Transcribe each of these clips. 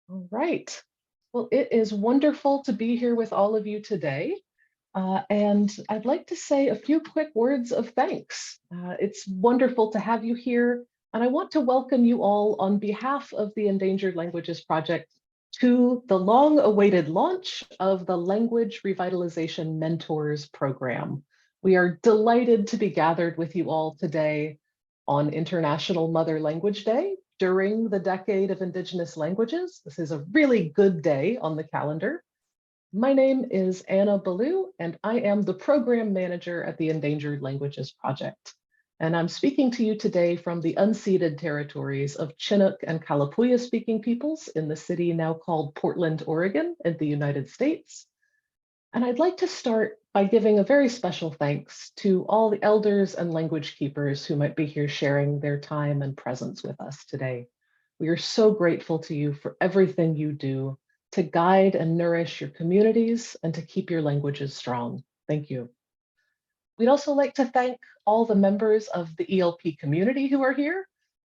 All right. Well, it is wonderful to be here with all of you today. And I'd like to say a few quick words of thanks. It's wonderful to have you here. And I want to welcome you all on behalf of the Endangered Languages Project to the long-awaited launch of the Language Revitalization Mentors program. We are delighted to be gathered with you all today on International Mother Language Day during the Decade of Indigenous Languages. This is a really good day on the calendar. My name is Anna Ballou, and I am the program manager at the Endangered Languages Project. And I'm speaking to you today from the unceded territories of Chinook and Kalapuya speaking peoples in the city now called Portland, Oregon in the United States. And I'd like to start by giving a very special thanks to all the elders and language keepers who might be here sharing their time and presence with us today. We are so grateful to you for everything you do to guide and nourish your communities and to keep your languages strong. Thank you. We'd also like to thank all the members of the ELP community who are here,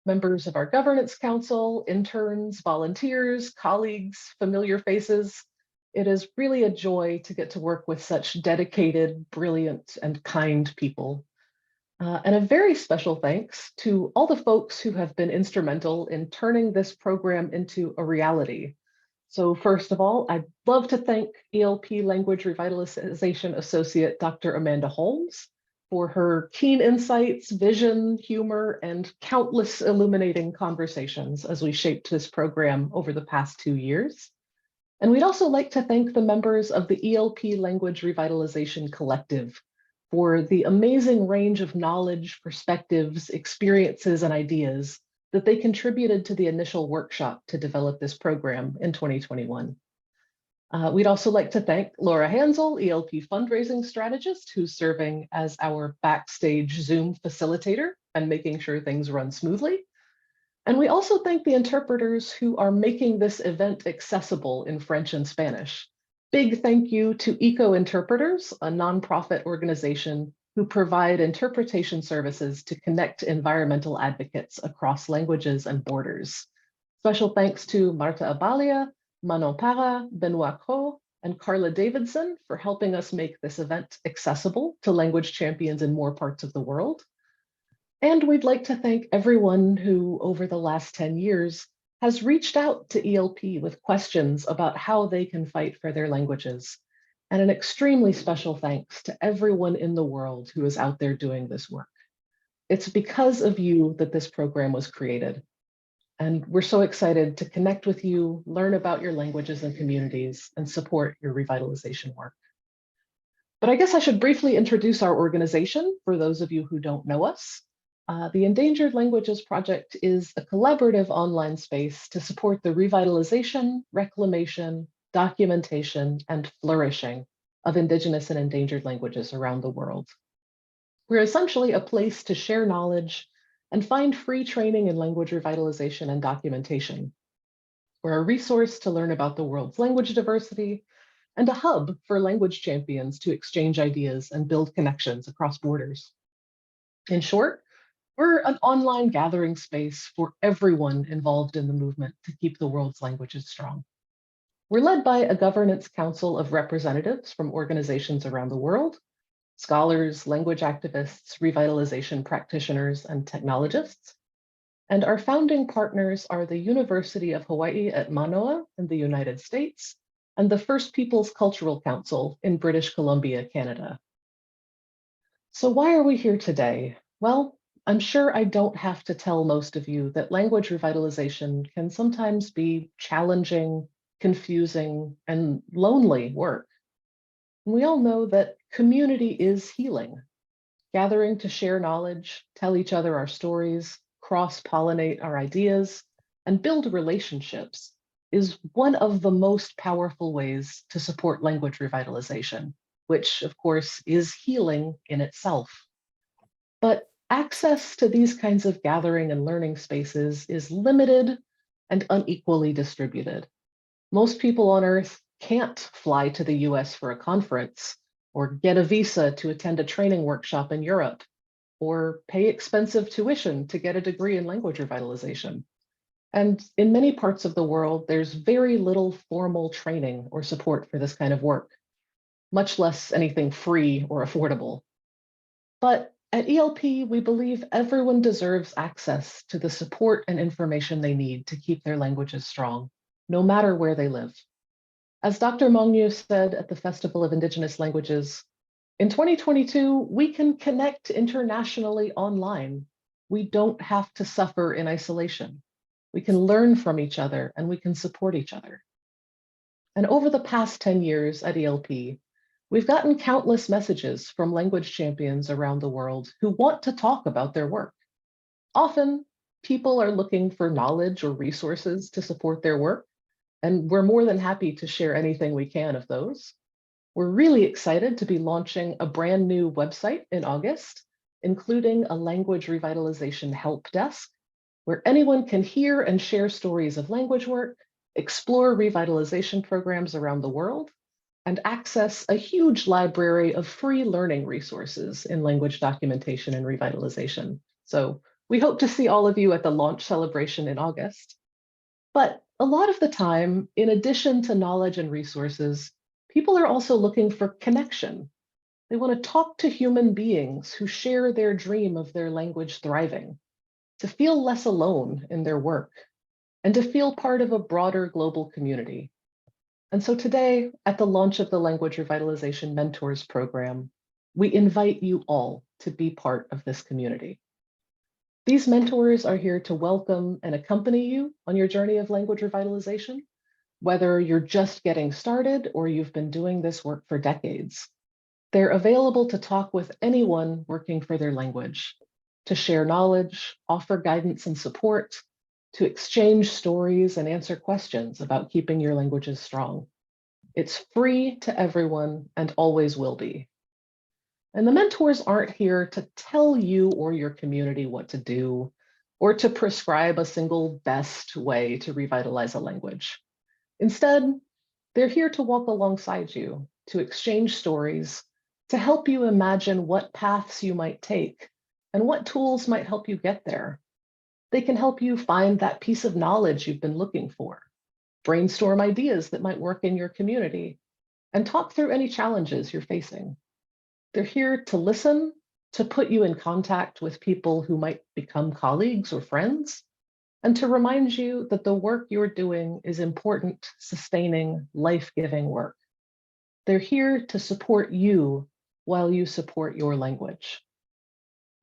members of our governance council, interns, volunteers, colleagues, familiar faces. It is really a joy to get to work with such dedicated, brilliant, and kind people. And a very special thanks to all the folks who have been instrumental in turning this program into a reality. So first of all, I'd love to thank ELP Language Revitalization Associate Dr. Amanda Holmes for her keen insights, vision, humor, and countless illuminating conversations as we shaped this program over the past 2 years. And we'd also like to thank the members of the ELP Language Revitalization Collective for the amazing range of knowledge, perspectives, experiences, and ideas that they contributed to the initial workshop to develop this program in 2021. We'd also like to thank Laura Hansel, ELP fundraising strategist, who's serving as our backstage Zoom facilitator and making sure things run smoothly. And we also thank the interpreters who are making this event accessible in French and Spanish. Big thank you to Eco Interpreters, a nonprofit organization who provide interpretation services to connect environmental advocates across languages and borders. Special thanks to Marta Abalia, Manon Para, Benoit Ko, and Carla Davidson for helping us make this event accessible to language champions in more parts of the world. And we'd like to thank everyone who, over the last 10 years, has reached out to ELP with questions about how they can fight for their languages. And an extremely special thanks to everyone in the world who is out there doing this work. It's because of you that this program was created. And we're so excited to connect with you, learn about your languages and communities, and support your revitalization work. But I guess I should briefly introduce our organization for those of you who don't know us. The Endangered Languages Project is a collaborative online space to support the revitalization, reclamation, documentation, and flourishing of Indigenous and endangered languages around the world. We're essentially a place to share knowledge and find free training in language revitalization and documentation. We're a resource to learn about the world's language diversity and a hub for language champions to exchange ideas and build connections across borders. In short, we're an online gathering space for everyone involved in the movement to keep the world's languages strong. We're led by a governance council of representatives from organizations around the world, scholars, language activists, revitalization practitioners, and technologists. And our founding partners are the University of Hawaii at Manoa in the United States and the First Peoples Cultural Council in British Columbia, Canada. So why are we here today? Well, I'm sure I don't have to tell most of you that language revitalization can sometimes be challenging, confusing, and lonely work. We all know that community is healing. Gathering to share knowledge, tell each other our stories, cross-pollinate our ideas, and build relationships is one of the most powerful ways to support language revitalization, which of course is healing in itself. But access to these kinds of gathering and learning spaces is limited and unequally distributed. Most people on Earth can't fly to the US for a conference, or get a visa to attend a training workshop in Europe, or pay expensive tuition to get a degree in language revitalization. And in many parts of the world, there's very little formal training or support for this kind of work, much less anything free or affordable. But at ELP, we believe everyone deserves access to the support and information they need to keep their languages strong, no matter where they live. As Dr. Mongyu said at the Festival of Indigenous Languages, in 2022, we can connect internationally online. We don't have to suffer in isolation. We can learn from each other and we can support each other. And over the past 10 years at ELP, we've gotten countless messages from language champions around the world who want to talk about their work. Often, people are looking for knowledge or resources to support their work, and we're more than happy to share anything we can of those. We're really excited to be launching a brand new website in August, including a language revitalization help desk, where anyone can hear and share stories of language work, explore revitalization programs around the world, and access a huge library of free learning resources in language documentation and revitalization. So we hope to see all of you at the launch celebration in August. But a lot of the time, in addition to knowledge and resources, people are also looking for connection. They want to talk to human beings who share their dream of their language thriving, to feel less alone in their work, and to feel part of a broader global community. And so today, at the launch of the Language Revitalization Mentors program, we invite you all to be part of this community. These mentors are here to welcome and accompany you on your journey of language revitalization, whether you're just getting started or you've been doing this work for decades. They're available to talk with anyone working for their language, to share knowledge, offer guidance and support, to exchange stories and answer questions about keeping your languages strong. It's free to everyone and always will be. And the mentors aren't here to tell you or your community what to do, or to prescribe a single best way to revitalize a language. Instead, they're here to walk alongside you, to exchange stories, to help you imagine what paths you might take and what tools might help you get there. They can help you find that piece of knowledge you've been looking for, brainstorm ideas that might work in your community, and talk through any challenges you're facing. They're here to listen, to put you in contact with people who might become colleagues or friends, and to remind you that the work you're doing is important, sustaining, life-giving work. They're here to support you while you support your language.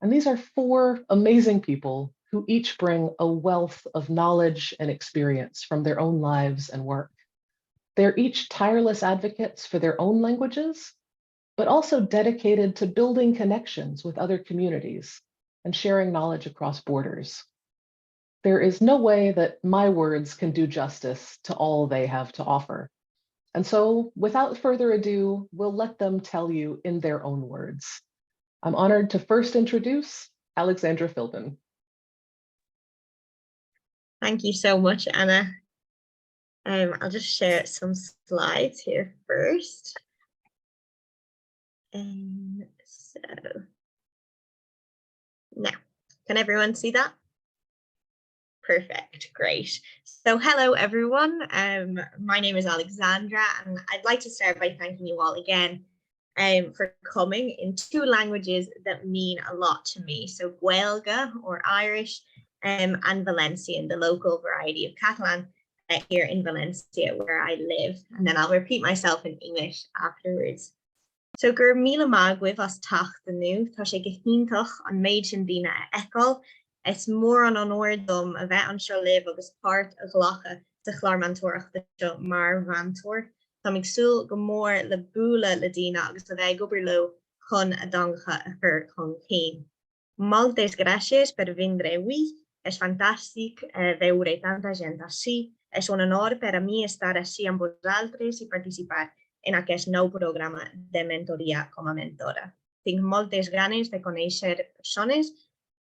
And these are 4 amazing people who each bring a wealth of knowledge and experience from their own lives and work. They're each tireless advocates for their own languages, but also dedicated to building connections with other communities and sharing knowledge across borders. There is no way that my words can do justice to all they have to offer. And so, without further ado, we'll let them tell you in their own words. I'm honored to first introduce Alexandra Philbin. Thank you so much, Anna. I'll just share some slides here first. So now, can everyone see that? Perfect, great. So hello everyone, my name is Alexandra and I'd like to start by thanking you all again for coming in 2 languages that mean a lot to me. So Gaeilge or Irish and Valencian, the local variety of Catalan here in Valencia where I live. And then I'll repeat myself in English afterwards. So gur míle mágwibh as tachtanu, tá sé githíntoch an méid sin dína eáil, is mór an onordom a bheith anseo libh agus páirt a ghlacha sa chláirmantóireachta seo mar bhaintóir. Tá ag súil go mór le búla le dína agus a bheith gobar lo chun a dangacha a chur chun céin. Moltes gracias per vindre hoy. Es fantástico veure tanta gente así. Es un honor para mí estar así amb vosaltres y participar en aquest nou programa de mentoria com a mentora. Tinc moltes ganes de conèixer persones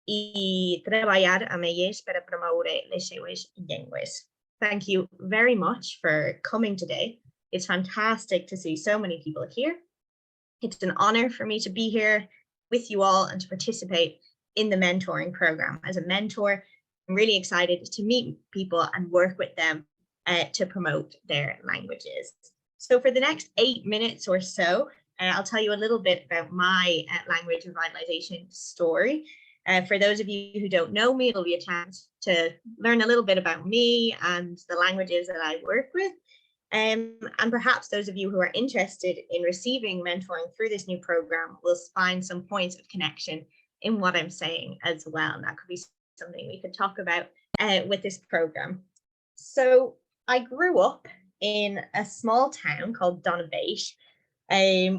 i treballar amb elles per a promoure les seues llengües. Thank you very much for coming today. It's fantastic to see so many people here. It's an honor for me to be here with you all and to participate in the mentoring program. As a mentor, I'm really excited to meet people and work with them to promote their languages. So for the next 8 minutes or so, I'll tell you a little bit about my language revitalization story. For those of you who don't know me, it'll be a chance to learn a little bit about me and the languages that I work with. And perhaps those of you who are interested in receiving mentoring through this new program will find some points of connection in what I'm saying as well. And that could be something we could talk about with this program. So I grew up in a small town called Donabate,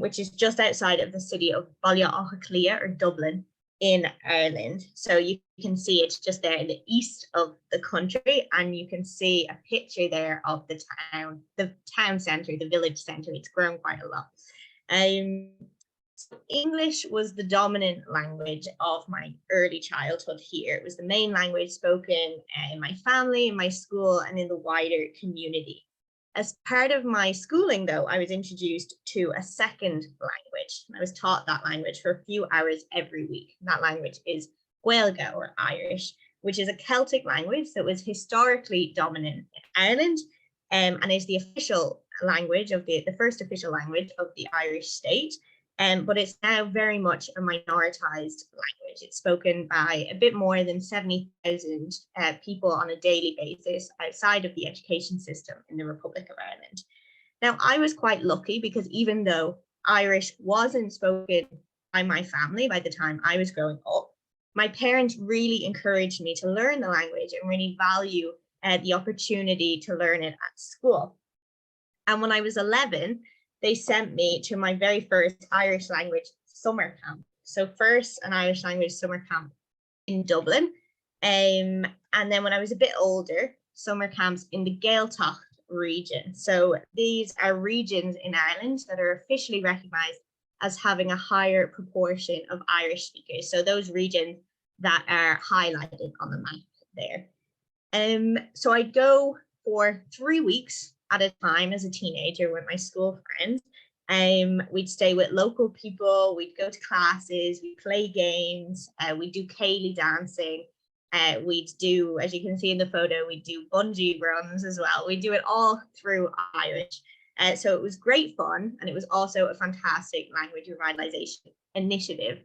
which is just outside of the city of Ballyochaclia or Dublin in Ireland. So you can see it's just there in the east of the country, and you can see a picture there of the town centre, the village centre. It's grown quite a lot. So English was the dominant language of my early childhood here. It was the main language spoken in my family, in my school, and in the wider community. As part of my schooling, though, I was introduced to a second language. I was taught that language for a few hours every week. That language is Gaeilge or Irish, which is a Celtic language that was historically dominant in Ireland and is the official language of the first official language of the Irish state. But it's now very much a minoritized language. It's spoken by a bit more than 70,000 people on a daily basis outside of the education system in the Republic of Ireland. Now, I was quite lucky because even though Irish wasn't spoken by my family by the time I was growing up, my parents really encouraged me to learn the language and really value the opportunity to learn it at school. And when I was 11, they sent me to my very first Irish language summer camp. So first an Irish language summer camp in Dublin. And then when I was a bit older, summer camps in the Gaeltacht region. So these are regions in Ireland that are officially recognised as having a higher proportion of Irish speakers. So those regions that are highlighted on the map there. So I'd go for 3 weeks at a time as a teenager with my school friends. We'd stay with local people, we'd go to classes, we'd play games, we'd do ceilidh dancing, we'd do, as you can see in the photo, we'd do bungee runs as well. We'd do it all through Irish. So it was great fun, and it was also a fantastic language revitalization initiative.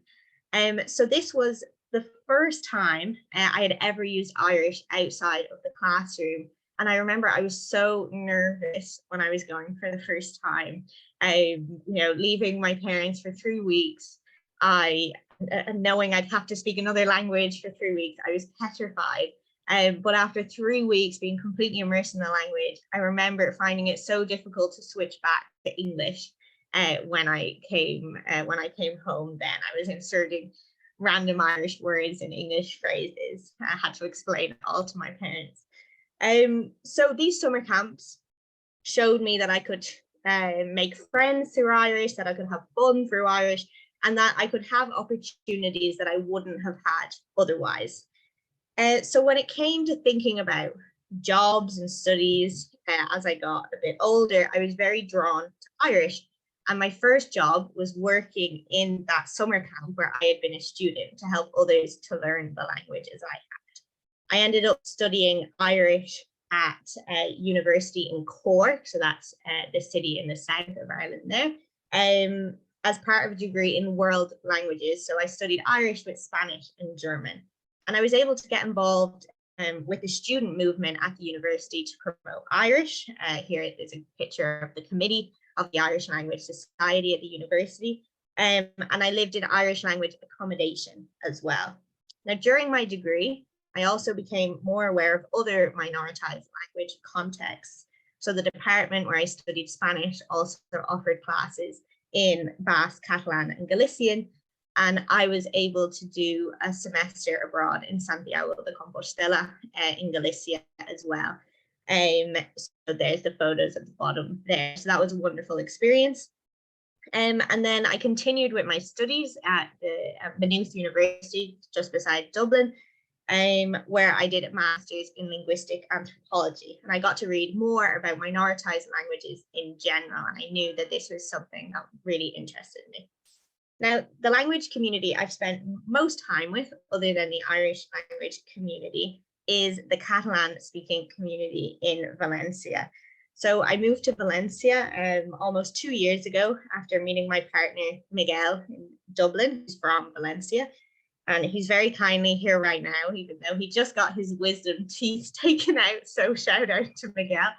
So this was the first time I had ever used Irish outside of the classroom. And I remember I was so nervous when I was going for the first time. Leaving my parents for 3 weeks, knowing I'd have to speak another language for 3 weeks, I was petrified. But after 3 weeks being completely immersed in the language, I remember finding it so difficult to switch back to English when I came home. Then I was inserting random Irish words and English phrases. I had to explain it all to my parents. So these summer camps showed me that I could make friends through Irish, that I could have fun through Irish, and that I could have opportunities that I wouldn't have had otherwise. So when it came to thinking about jobs and studies, as I got a bit older, I was very drawn to Irish. And my first job was working in that summer camp where I had been a student to help others to learn the language as I had. I ended up studying Irish at a university in Cork, so that's the city in the south of Ireland there, as part of a degree in world languages. So I studied Irish with Spanish and German. And I was able to get involved with the student movement at the university to promote Irish. Here is a picture of the committee of the Irish Language Society at the university. And I lived in Irish language accommodation as well. Now, during my degree, I also became more aware of other minoritized language contexts. So the department where I studied Spanish also offered classes in Basque, Catalan, and Galician. And I was able to do a semester abroad in Santiago de Compostela in Galicia as well. So there's the photos at the bottom there. So that was a wonderful experience. And then I continued with my studies at the Maynooth University just beside Dublin, where I did a master's in linguistic anthropology. And I got to read more about minoritized languages in general. And I knew that this was something that really interested me. Now, the language community I've spent most time with, other than the Irish language community, is the Catalan speaking community in Valencia. So I moved to Valencia almost 2 years ago after meeting my partner, Miguel, in Dublin, who's from Valencia. And he's very kindly here right now, even though he just got his wisdom teeth taken out. So shout out to Miguel.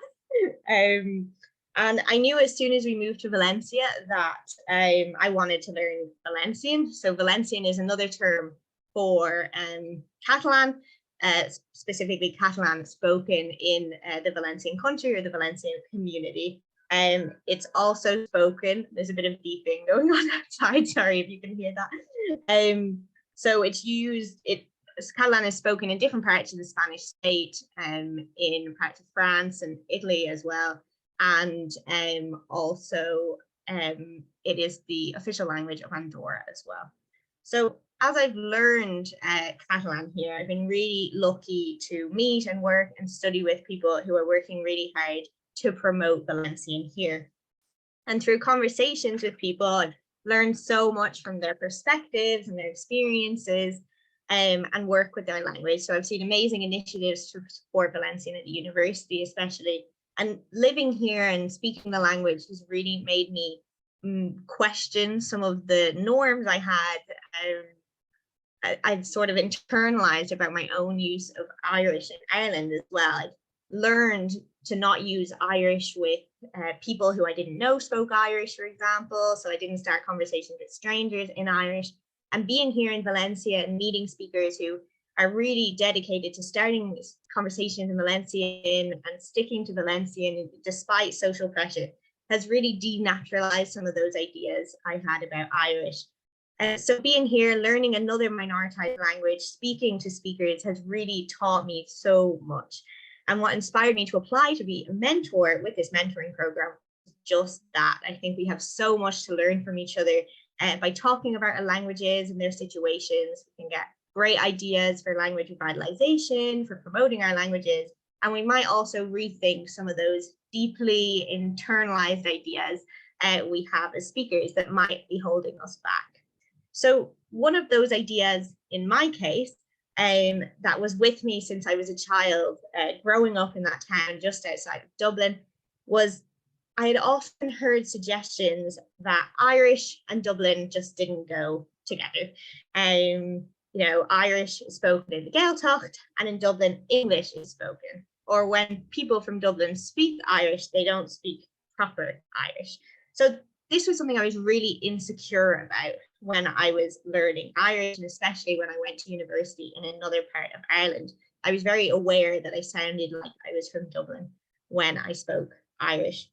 And I knew as soon as we moved to Valencia that I wanted to learn Valencian. So Valencian is another term for Catalan, specifically Catalan spoken in the Valencian country or the Valencian community. It's also spoken, there's a bit of beeping going on outside, sorry if you can hear that. So it's used, Catalan is spoken in different parts of the Spanish state, in parts of France and Italy as well. And also it is the official language of Andorra as well. So as I've learned Catalan here, I've been really lucky to meet and work and study with people who are working really hard to promote Valencian here. And through conversations with people, I've learned so much from their perspectives and their experiences, and work with their language. So I've seen amazing initiatives to support Valencian at the university, especially. And living here and speaking the language has really made me question some of the norms I had. I've sort of internalized about my own use of Irish in Ireland as well. I've learned to not use Irish with people who I didn't know spoke Irish, for example. So I didn't start conversations with strangers in Irish. And being here in Valencia and meeting speakers who are really dedicated to starting conversations in Valencian and sticking to Valencian despite social pressure has really denaturalized some of those ideas I had about Irish. So being here, learning another minoritized language, speaking to speakers has really taught me so much. And what inspired me to apply to be a mentor with this mentoring program is just that. I think we have so much to learn from each other. By talking about our languages and their situations, we can get great ideas for language revitalization, for promoting our languages. And we might also rethink some of those deeply internalized ideas we have as speakers that might be holding us back. So one of those ideas in my case that was with me since I was a child, growing up in that town just outside of Dublin, was I had often heard suggestions that Irish and Dublin just didn't go together. Irish is spoken in the Gaeltacht, and in Dublin, English is spoken. Or when people from Dublin speak Irish, they don't speak proper Irish. So this was something I was really insecure about when I was learning Irish, and especially when I went to university in another part of Ireland. I was very aware that I sounded like I was from Dublin when I spoke Irish.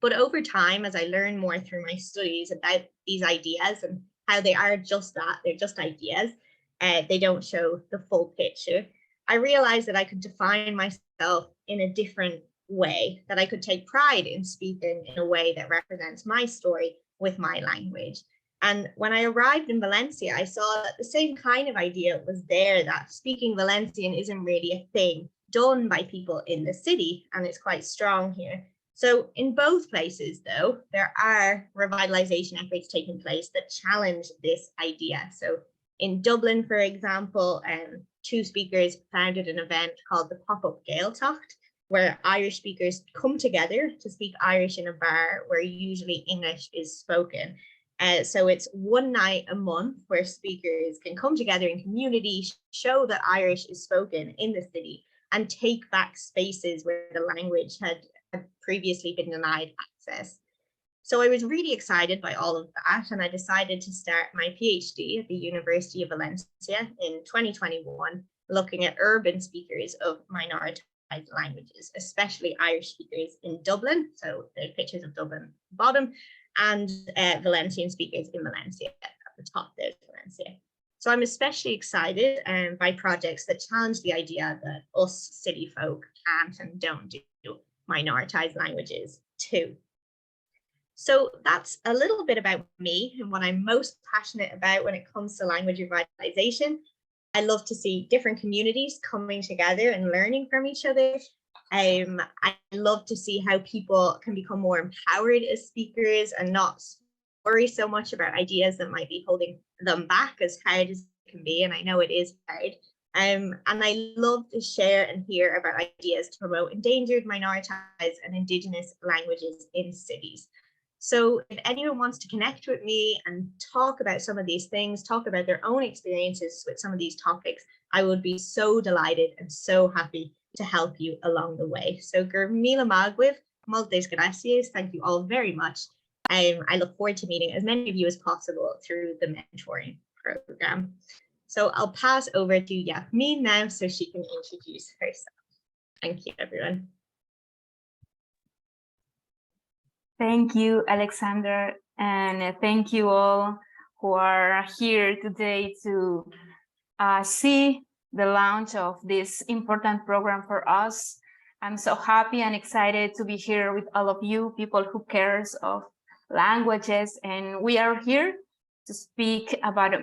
But over time, as I learned more through my studies about these ideas and how they are just that, they're just ideas, they don't show the full picture, I realized that I could define myself in a different way, that I could take pride in speaking in a way that represents my story with my language. And when I arrived in Valencia, I saw that the same kind of idea was there, that speaking Valencian isn't really a thing done by people in the city, and it's quite strong here. So in both places, though, there are revitalization efforts taking place that challenge this idea. So in Dublin, for example, two speakers founded an event called the Pop-Up Gaeltacht, where Irish speakers come together to speak Irish in a bar where usually English is spoken. So it's one night a month where speakers can come together in community, show that Irish is spoken in the city, and take back spaces where the language had previously been denied access. So I was really excited by all of that, and I decided to start my PhD at the University of Valencia in 2021, looking at urban speakers of minoritized languages, especially Irish speakers in Dublin. So the pictures of Dublin at the bottom, and Valencian speakers in Valencia at the top. There's Valencia. So I'm especially excited by projects that challenge the idea that us city folk can't and don't do minoritized languages too. So that's a little bit about me and what I'm most passionate about when it comes to language revitalization. I love to see different communities coming together and learning from each other. I love to see how people can become more empowered as speakers and not worry so much about ideas that might be holding them back, as hard as it can be. And I know it is hard. And I love to share and hear about ideas to promote endangered, minoritized, and Indigenous languages in cities. So if anyone wants to connect with me and talk about some of these things, talk about their own experiences with some of these topics, I would be so delighted and so happy to help you along the way. So gur mila magwiv, moltes gracias. Thank you all very much. I look forward to meeting as many of you as possible through the mentoring program. So I'll pass over to Yasmin now so she can introduce herself. Thank you, everyone. Thank you, Alexander, and thank you all who are here today to see the launch of this important program for us. I'm so happy and excited to be here with all of you, people who cares of languages, and we are here to speak about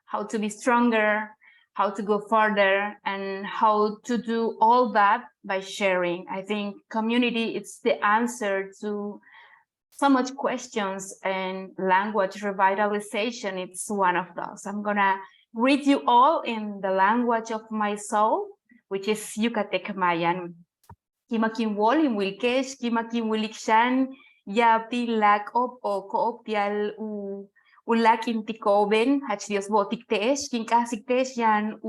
how to be stronger, how to go further, and how to do all that by sharing. I think community is the answer to so much questions, and language revitalization, it's one of those. I'm gonna greet you all in the language of my soul, which is Yucatec Mayan. Kimakin wol in wilkesh, kimakin wilikshan, yapi lak op o kooptial ulak intikoben, hachdios botiktesh, kinkasiktesh yan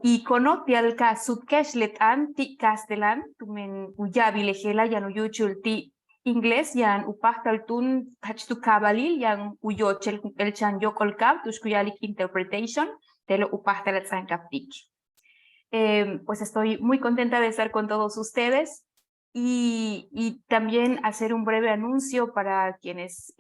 icono tial ka sutkesh letan ti castellan, tumen uyabi lejela yan uyuchul ti inglés yan upahtal tun hachtu kabalil yan uyochel el chan yokolkab tushkuyalik interpretation telo upahtal atzankatik. Pues estoy muy contenta de estar con todos ustedes y también hacer un breve anuncio para quienes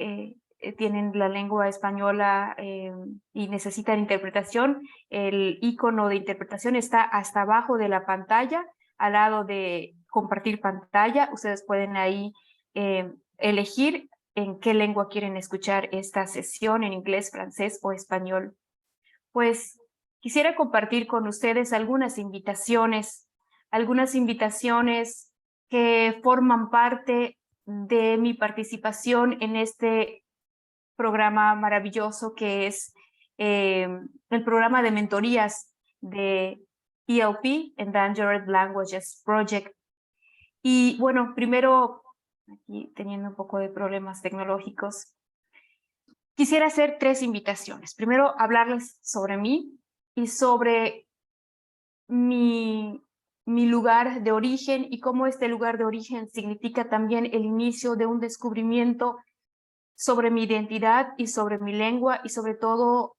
tienen la lengua española y necesitan interpretación. El icono de interpretación está hasta abajo de la pantalla, al lado de compartir pantalla. Ustedes pueden ahí elegir en qué lengua quieren escuchar esta sesión, en inglés, francés o español. Pues quisiera compartir con ustedes algunas invitaciones que forman parte de mi participación en este programa maravilloso que es el programa de mentorías de ELP, Endangered Languages Project. Y bueno, primero, aquí teniendo un poco de problemas tecnológicos, quisiera hacer 3 invitaciones. Primero, hablarles sobre mí y sobre mi lugar de origen y cómo este lugar de origen significa también el inicio de un descubrimiento sobre mi identidad y sobre mi lengua y sobre todo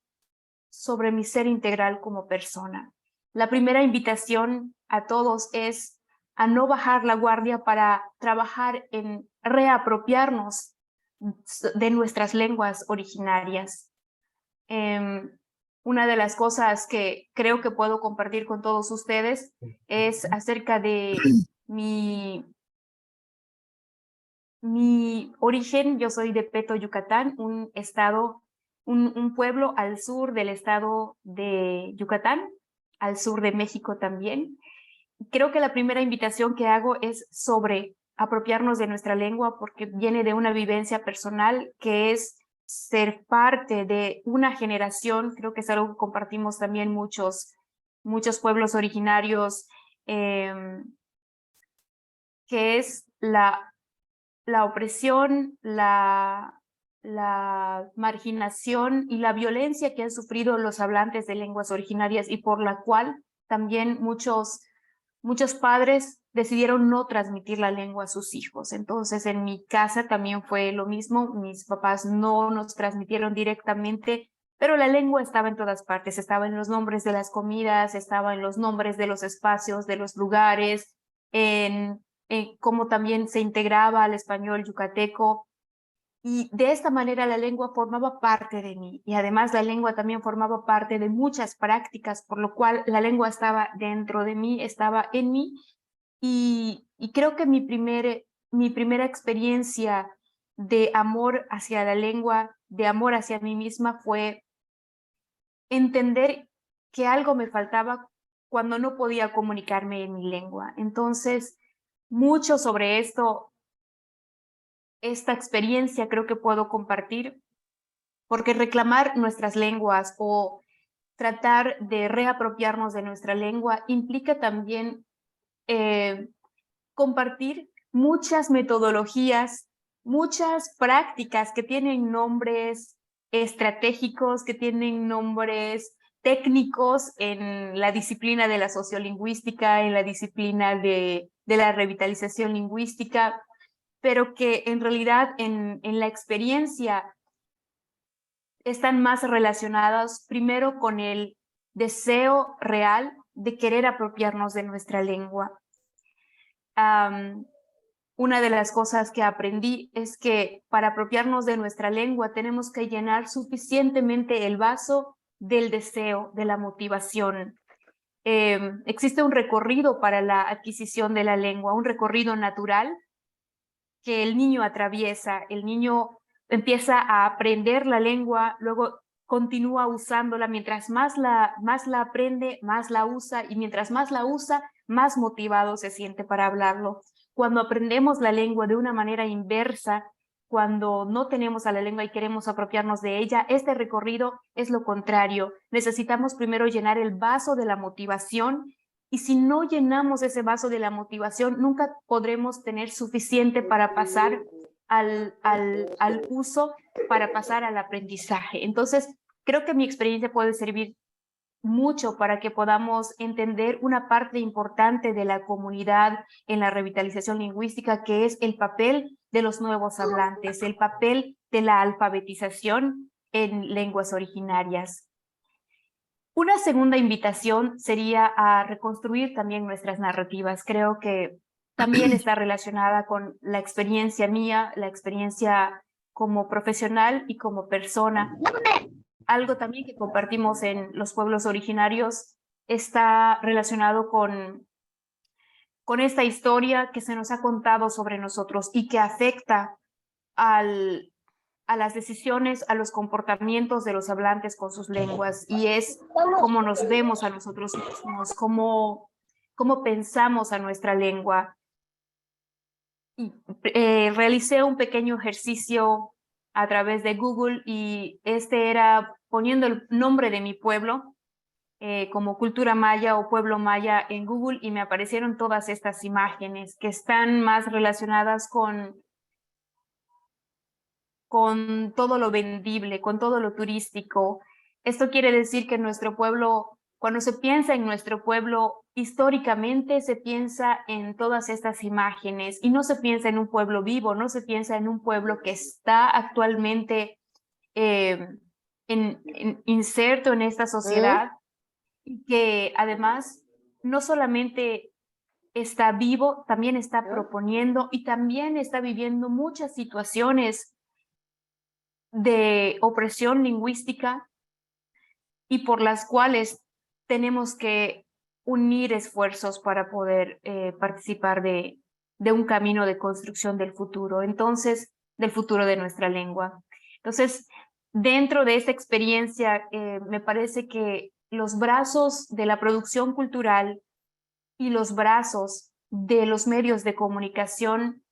sobre mi ser integral como persona. La primera invitación a todos es a no bajar la guardia para trabajar en reapropiarnos de nuestras lenguas originarias. Una de las cosas que creo que puedo compartir con todos ustedes es acerca de mi origen. Yo soy de Peto, Yucatán, un estado, un pueblo al sur del estado de Yucatán, al sur de México también. Creo que la primera invitación que hago es sobre apropiarnos de nuestra lengua porque viene de una vivencia personal que es ser parte de una generación. Creo que es algo que compartimos también muchos pueblos originarios, que es la opresión, la marginación y la violencia que han sufrido los hablantes de lenguas originarias y por la cual también muchos padres decidieron no transmitir la lengua a sus hijos. Entonces, en mi casa también fue lo mismo. Mis papás no nos transmitieron directamente, pero la lengua estaba en todas partes. Estaba en los nombres de las comidas, estaba en los nombres de los espacios, de los lugares, en cómo también se integraba al español yucateco. Y de esta manera la lengua formaba parte de mí y además la lengua también formaba parte de muchas prácticas, por lo cual la lengua estaba dentro de mí, estaba en mí y creo que mi primera experiencia de amor hacia la lengua, de amor hacia mí misma fue entender que algo me faltaba cuando no podía comunicarme en mi lengua. Entonces, mucho sobre esta experiencia creo que puedo compartir, porque reclamar nuestras lenguas o tratar de reapropiarnos de nuestra lengua implica también compartir muchas metodologías, muchas prácticas que tienen nombres estratégicos, que tienen nombres técnicos en la disciplina de la sociolingüística, en la disciplina de la revitalización lingüística, pero que en realidad en la experiencia están más relacionadas primero con el deseo real de querer apropiarnos de nuestra lengua. Una de las cosas que aprendí es que para apropiarnos de nuestra lengua tenemos que llenar suficientemente el vaso del deseo, de la motivación. Existe un recorrido para la adquisición de la lengua, un recorrido natural que el niño atraviesa. El niño empieza a aprender la lengua, luego continúa usándola. Mientras más la aprende, más la usa, y mientras más la usa, más motivado se siente para hablarlo. Cuando aprendemos la lengua de una manera inversa, cuando no tenemos a la lengua y queremos apropiarnos de ella, este recorrido es lo contrario. Necesitamos primero llenar el vaso de la motivación, y si no llenamos ese vaso de la motivación, nunca podremos tener suficiente para pasar al uso, para pasar al aprendizaje. Entonces, creo que mi experiencia puede servir mucho para que podamos entender una parte importante de la comunidad en la revitalización lingüística, que es el papel de los nuevos hablantes, el papel de la alfabetización en lenguas originarias. Una segunda invitación sería a reconstruir también nuestras narrativas. Creo que también está relacionada con la experiencia mía, la experiencia como profesional y como persona. Algo también que compartimos en los pueblos originarios está relacionado con esta historia que se nos ha contado sobre nosotros y que afecta a las decisiones, a los comportamientos de los hablantes con sus lenguas, y es cómo nos vemos a nosotros mismos, cómo pensamos a nuestra lengua. Y, realicé un pequeño ejercicio a través de Google, y este era poniendo el nombre de mi pueblo como cultura maya o pueblo maya en Google, y me aparecieron todas estas imágenes que están más relacionadas con todo lo vendible, con todo lo turístico. Esto quiere decir que nuestro pueblo, cuando se piensa en nuestro pueblo, históricamente se piensa en todas estas imágenes, y no se piensa en un pueblo vivo, no se piensa en un pueblo que está actualmente inserto en esta sociedad, y que además no solamente está vivo, también está proponiendo y también está viviendo muchas situaciones de opresión lingüística, y por las cuales tenemos que unir esfuerzos para poder participar de un camino de construcción del futuro, entonces, del futuro de nuestra lengua. Entonces, dentro de esta experiencia, me parece que los brazos de la producción cultural y los brazos de los medios de comunicación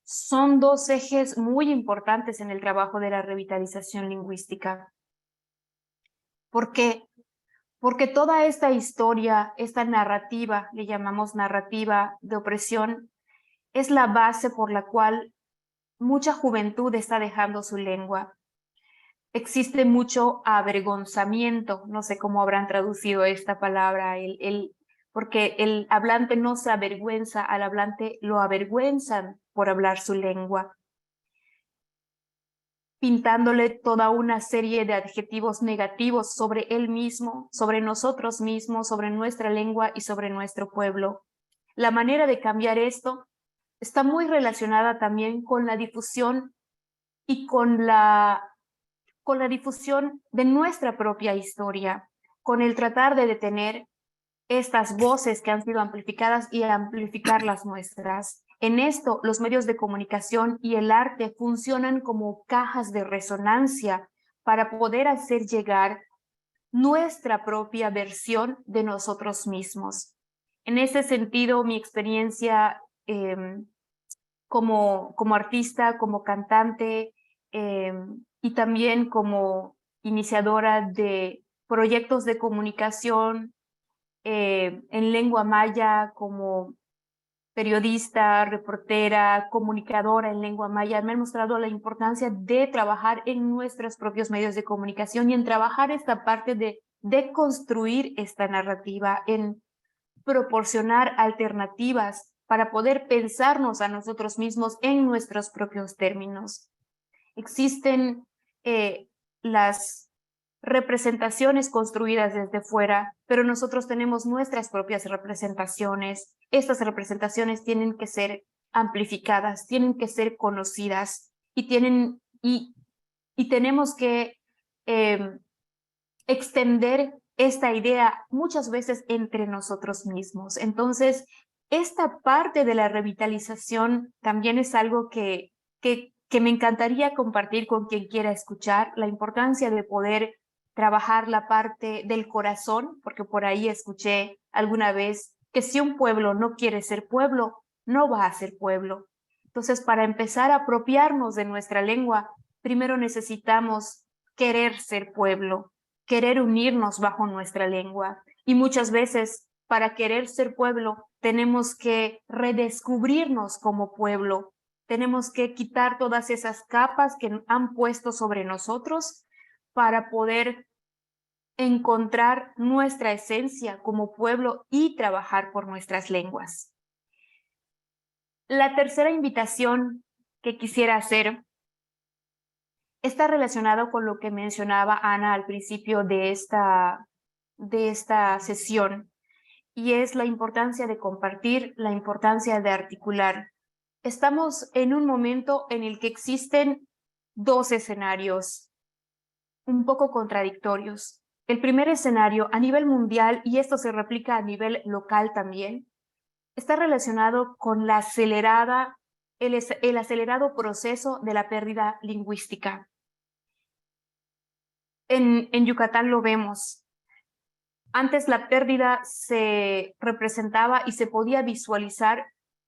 son dos ejes muy importantes en el trabajo de la revitalización lingüística. ¿Por qué? Porque toda esta historia, esta narrativa, le llamamos narrativa de opresión, es la base por la cual mucha juventud está dejando su lengua. Existe mucho avergonzamiento, no sé cómo habrán traducido esta palabra, porque el hablante no se avergüenza, al hablante lo avergüenzan por hablar su lengua, pintándole toda una serie de adjetivos negativos sobre él mismo, sobre nosotros mismos, sobre nuestra lengua y sobre nuestro pueblo. La manera de cambiar esto está muy relacionada también con la difusión y con la difusión de nuestra propia historia, con el tratar de detener estas voces que han sido amplificadas y amplificar las nuestras. En esto, los medios de comunicación y el arte funcionan como cajas de resonancia para poder hacer llegar nuestra propia versión de nosotros mismos. En ese sentido, mi experiencia como artista, como cantante y también como iniciadora de proyectos de comunicación en lengua maya como periodista, reportera, comunicadora en lengua maya, me han mostrado la importancia de trabajar en nuestros propios medios de comunicación y en trabajar esta parte de construir esta narrativa, en proporcionar alternativas para poder pensarnos a nosotros mismos en nuestros propios términos. Existen las representaciones construidas desde fuera, pero nosotros tenemos nuestras propias representaciones. Estas representaciones tienen que ser amplificadas, tienen que ser conocidas y tenemos que extender esta idea muchas veces entre nosotros mismos. Entonces, esta parte de la revitalización también es algo que me encantaría compartir con quien quiera escuchar, la importancia de poder trabajar la parte del corazón, porque por ahí escuché alguna vez que si un pueblo no quiere ser pueblo, no va a ser pueblo. Entonces, para empezar a apropiarnos de nuestra lengua, primero necesitamos querer ser pueblo, querer unirnos bajo nuestra lengua. Y muchas veces, para querer ser pueblo, tenemos que redescubrirnos como pueblo. Tenemos que quitar todas esas capas que han puesto sobre nosotros para poder encontrar nuestra esencia como pueblo y trabajar por nuestras lenguas. La tercera invitación que quisiera hacer está relacionado con lo que mencionaba Ana al principio de esta sesión, y es la importancia de compartir, la importancia de articular. Estamos en un momento en el que existen dos escenarios un poco contradictorios. El primer escenario a nivel mundial, y esto se replica a nivel local también, está relacionado con el acelerado proceso de la pérdida lingüística. En Yucatán lo vemos. Antes la pérdida se representaba y se podía visualizar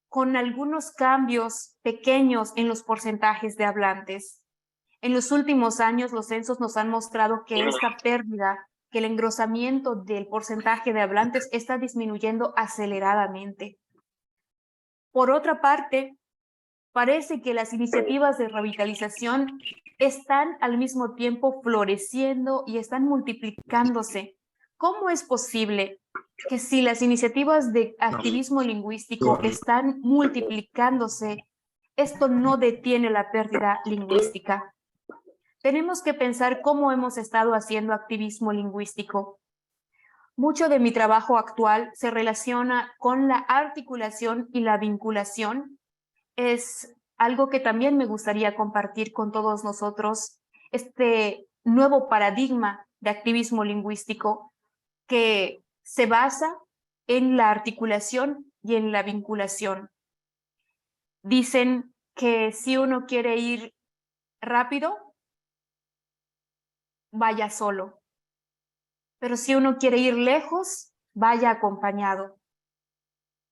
con algunos cambios pequeños en los porcentajes de hablantes. En los últimos años, los censos nos han mostrado que esta pérdida, que el engrosamiento del porcentaje de hablantes está disminuyendo aceleradamente. Por otra parte, parece que las iniciativas de revitalización están al mismo tiempo floreciendo y están multiplicándose. ¿Cómo es posible que si las iniciativas de activismo lingüístico están multiplicándose, esto no detiene la pérdida lingüística? Tenemos que pensar cómo hemos estado haciendo activismo lingüístico. Mucho de mi trabajo actual se relaciona con la articulación y la vinculación. Es algo que también me gustaría compartir con todos nosotros, este nuevo paradigma de activismo lingüístico que se basa en la articulación y en la vinculación. Dicen que si uno quiere ir rápido, vaya solo. Pero si uno quiere ir lejos, vaya acompañado.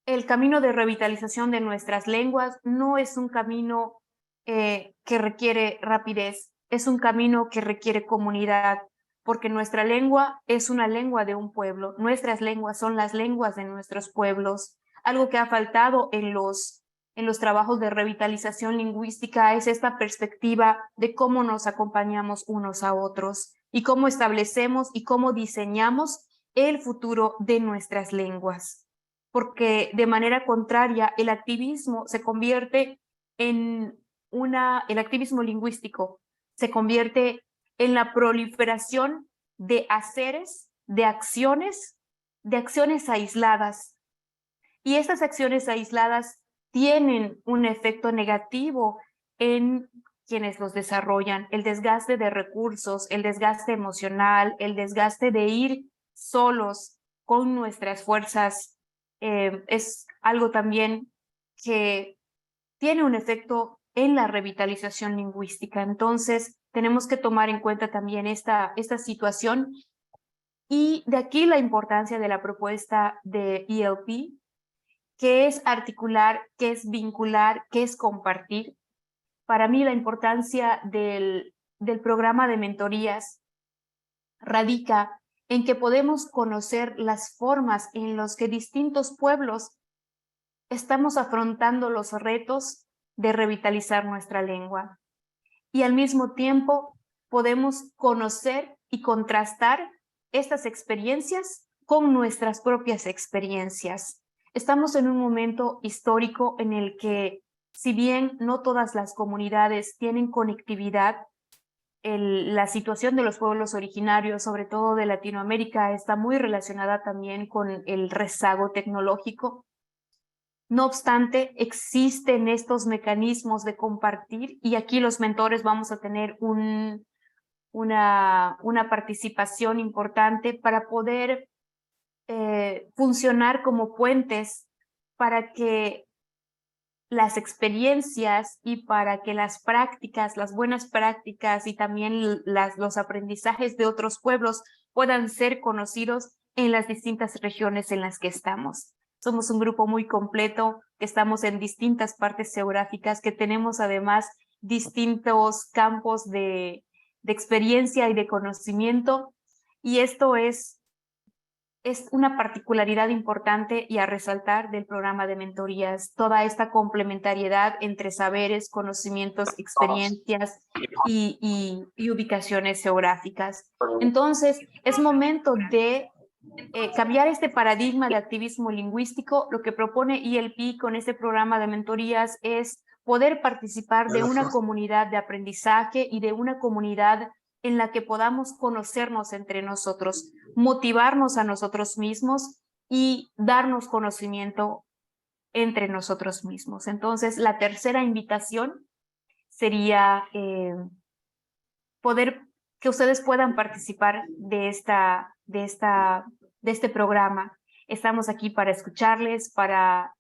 El camino de revitalización de nuestras lenguas no es un camino que requiere rapidez, es un camino que requiere comunidad, porque nuestra lengua es una lengua de un pueblo, nuestras lenguas son las lenguas de nuestros pueblos. Algo que ha faltado en los trabajos de revitalización lingüística es esta perspectiva de cómo nos acompañamos unos a otros y cómo establecemos y cómo diseñamos el futuro de nuestras lenguas. Porque de manera contraria, el activismo lingüístico se convierte en la proliferación de haceres, de acciones aisladas. Y estas acciones aisladas tienen un efecto negativo en quienes los desarrollan, el desgaste de recursos, el desgaste emocional, el desgaste de ir solos con nuestras fuerzas. Es algo también que tiene un efecto en la revitalización lingüística. Entonces, tenemos que tomar en cuenta también esta situación, y de aquí la importancia de la propuesta de ELP, que es articular, que es vincular, que es compartir. Para mí la importancia del programa de mentorías radica en que podemos conocer las formas en las que distintos pueblos estamos afrontando los retos de revitalizar nuestra lengua. Y al mismo tiempo podemos conocer y contrastar estas experiencias con nuestras propias experiencias. Estamos en un momento histórico en el que, si bien no todas las comunidades tienen conectividad, la situación de los pueblos originarios, sobre todo de Latinoamérica, está muy relacionada también con el rezago tecnológico. No obstante, existen estos mecanismos de compartir y aquí los mentores vamos a tener una participación importante para poder funcionar como puentes para que las experiencias y para que las prácticas, las buenas prácticas y también los aprendizajes de otros pueblos puedan ser conocidos en las distintas regiones en las que estamos. Somos un grupo muy completo, que estamos en distintas partes geográficas, que tenemos además distintos campos de experiencia y de conocimiento, y esto es una particularidad importante y a resaltar del programa de mentorías, toda esta complementariedad entre saberes, conocimientos, experiencias y ubicaciones geográficas. Entonces, es momento de cambiar este paradigma de activismo lingüístico. Lo que propone ELP con este programa de mentorías es poder participar de una comunidad de aprendizaje y de una comunidad en la que podamos conocernos entre nosotros, motivarnos a nosotros mismos y darnos conocimiento entre nosotros mismos. Entonces, la tercera invitación sería que ustedes puedan participar de este programa. Estamos aquí para escucharles, para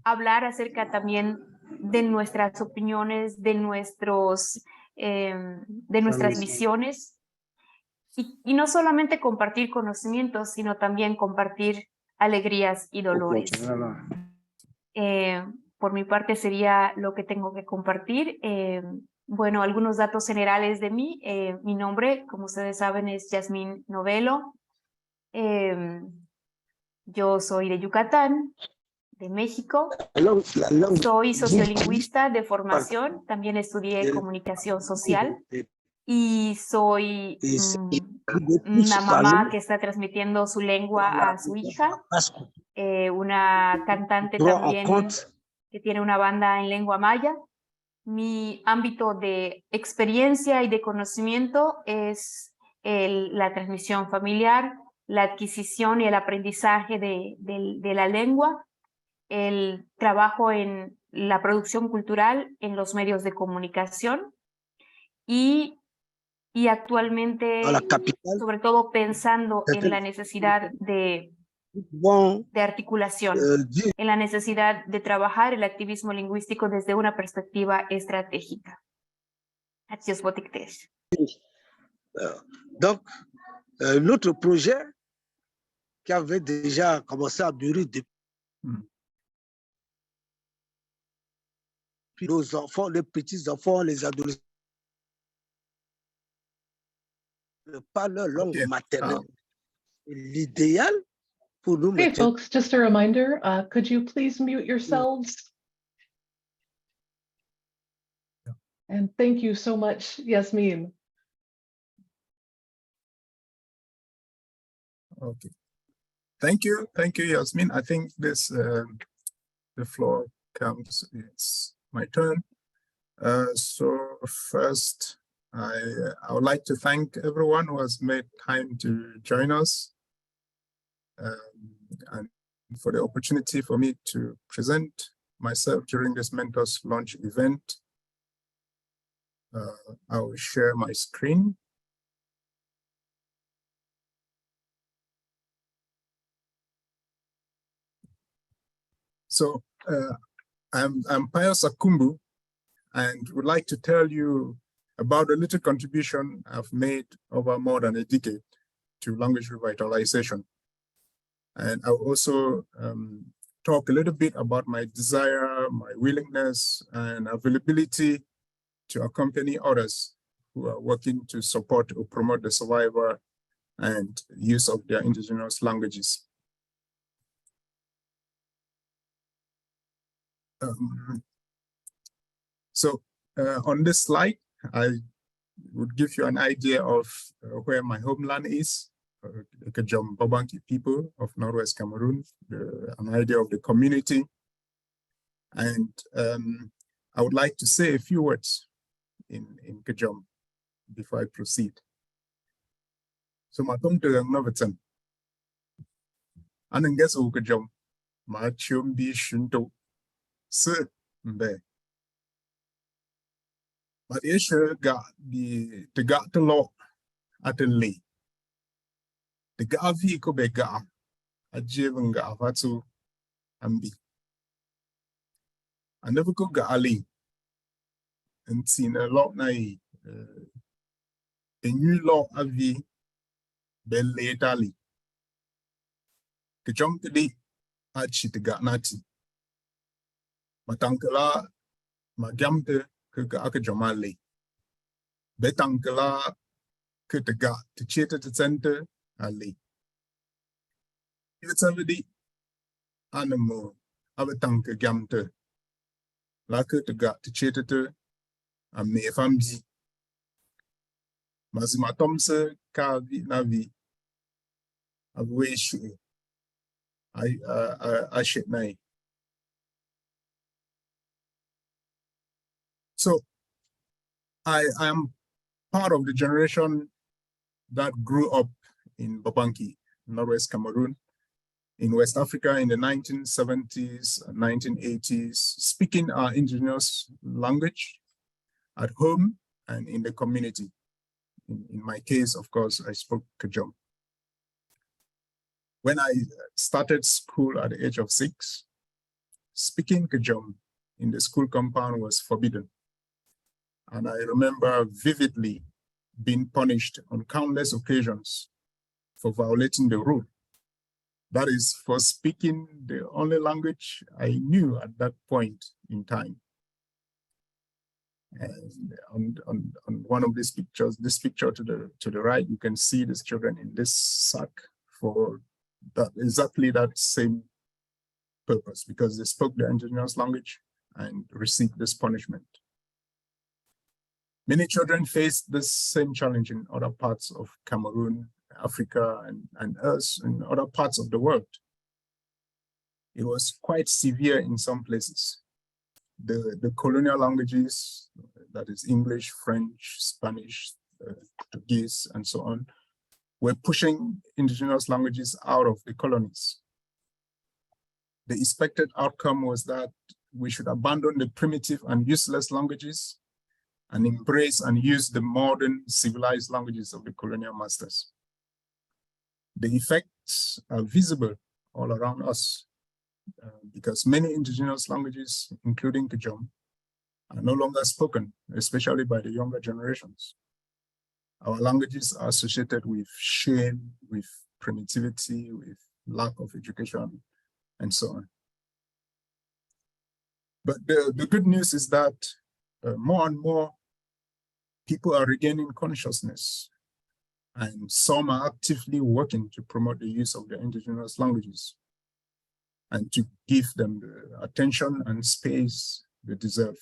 hablar acerca también de nuestras opiniones, de nuestras visiones, y no solamente compartir conocimientos, sino también compartir alegrías y dolores. Por mi parte sería lo que tengo que compartir. Bueno, algunos datos generales de mí. Mi nombre, como ustedes saben, es Yasmín Novelo. Yo soy de Yucatán, de México. Soy sociolingüista de formación, también estudié comunicación social y soy una mamá que está transmitiendo su lengua a su hija, una cantante también que tiene una banda en lengua maya. Mi ámbito de experiencia y de conocimiento es la transmisión familiar, la adquisición y el aprendizaje de la lengua, el trabajo en la producción cultural en los medios de comunicación y actualmente, sobre todo pensando en la necesidad de articulación, en la necesidad de trabajar el activismo lingüístico desde una perspectiva estratégica. Donc, notre projet qui avait déjà commencé à mûrir depuis nos enfants, les petits-enfants, les adolescents, ne parlent leur langue maternelle. L'idéal pour nous... Hey, folks, just a reminder, could you please mute yourselves? And thank you so much, Yasmeen. Okay. Thank you, Yasmeen. I think this the floor comes. It's my turn. So first, I would like to thank everyone who has made time to join us, and for the opportunity for me to present myself during this Mentors launch event. I will share my screen. So I'm Pius Akumbu, and would like to tell you about a little contribution I've made over more than a decade to language revitalization. And I'll also talk a little bit about my desire, my willingness, and availability to accompany others who are working to support or promote the survival and use of their indigenous languages. On this slide, I would give you an idea of where my homeland is, the Kejom Babanki people of Northwest Cameroon, an idea of the community. And I would like to say a few words in Kejom before I proceed. So my tongue to Novitan. And guess who Kejom? My chumbi shunto. Sir, mbe. But issue got the law at the lay. The Gavi Kobega, a Jevanga Vatu Ambi. I never could get Ali and seen a lot na a new law avi belle Italy. Kejom today achi te gatnati. Matankala magamte kuka akajomali. Betankala kutaga to cheta to center ali. It's already animal abatanka gamte. Laka to got to cheta a me famzi. Mazima Tomse Kavi Navi Avweshu I shit nay. So I am part of the generation that grew up in Babanki, Northwest Cameroon, in West Africa in the 1970s, 1980s, speaking our indigenous language at home and in the community. In my case, of course, I spoke Kejom. When I started school at the age of 6, speaking Kejom in the school compound was forbidden. And I remember vividly being punished on countless occasions for violating the rule. That is, for speaking the only language I knew at that point in time. And on one of these pictures, this picture to the right, you can see these children in this sack for that exactly that same purpose, because they spoke the indigenous language and received this punishment. Many children face this same challenge in other parts of Cameroon, Africa, and us in other parts of the world. It was quite severe in some places. The colonial languages, that is English, French, Spanish, Portuguese, and so on, were pushing indigenous languages out of the colonies. The expected outcome was that we should abandon the primitive and useless languages and embrace and use the modern civilized languages of the colonial masters. The effects are visible all around us because many indigenous languages, including Kejom, are no longer spoken, especially by the younger generations. Our languages are associated with shame, with primitivity, with lack of education, and so on. But the good news is that more and more people are regaining consciousness, and some are actively working to promote the use of their indigenous languages and to give them the attention and space they deserve.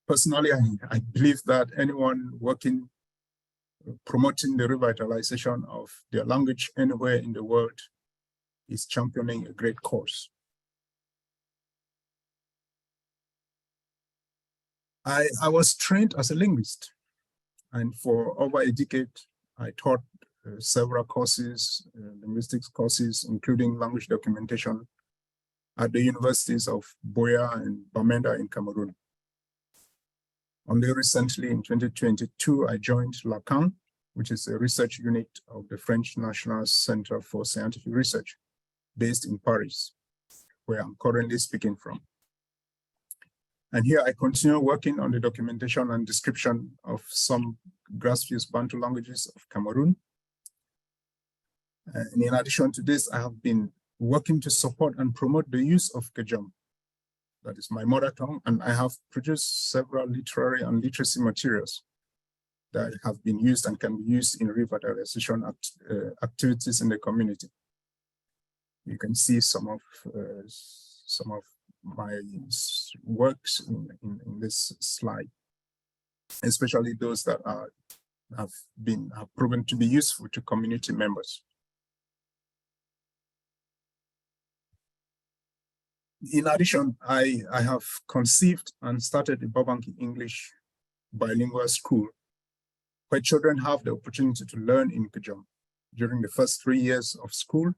Personally, I believe that anyone working, promoting the revitalization of their language anywhere in the world is championing a great cause. I was trained as a linguist, and for over a decade, I taught several courses, linguistics courses, including language documentation at the universities of Buea and Bamenda in Cameroon. Only recently, in 2022, I joined LACAN, which is a research unit of the French National Center for Scientific Research, based in Paris, where I'm currently speaking from. And here I continue working on the documentation and description of some grassroots Bantu languages of Cameroon. And in addition to this, I have been working to support and promote the use of Kejom that is my mother tongue, and I have produced several literary and literacy materials that have been used and can be used in revitalization activities in the community. You can see some of my works in this slide, especially those that have proven to be useful to community members. In addition, I have conceived and started the Babanki English bilingual school, where children have the opportunity to learn in Kejom during the first 3 years of school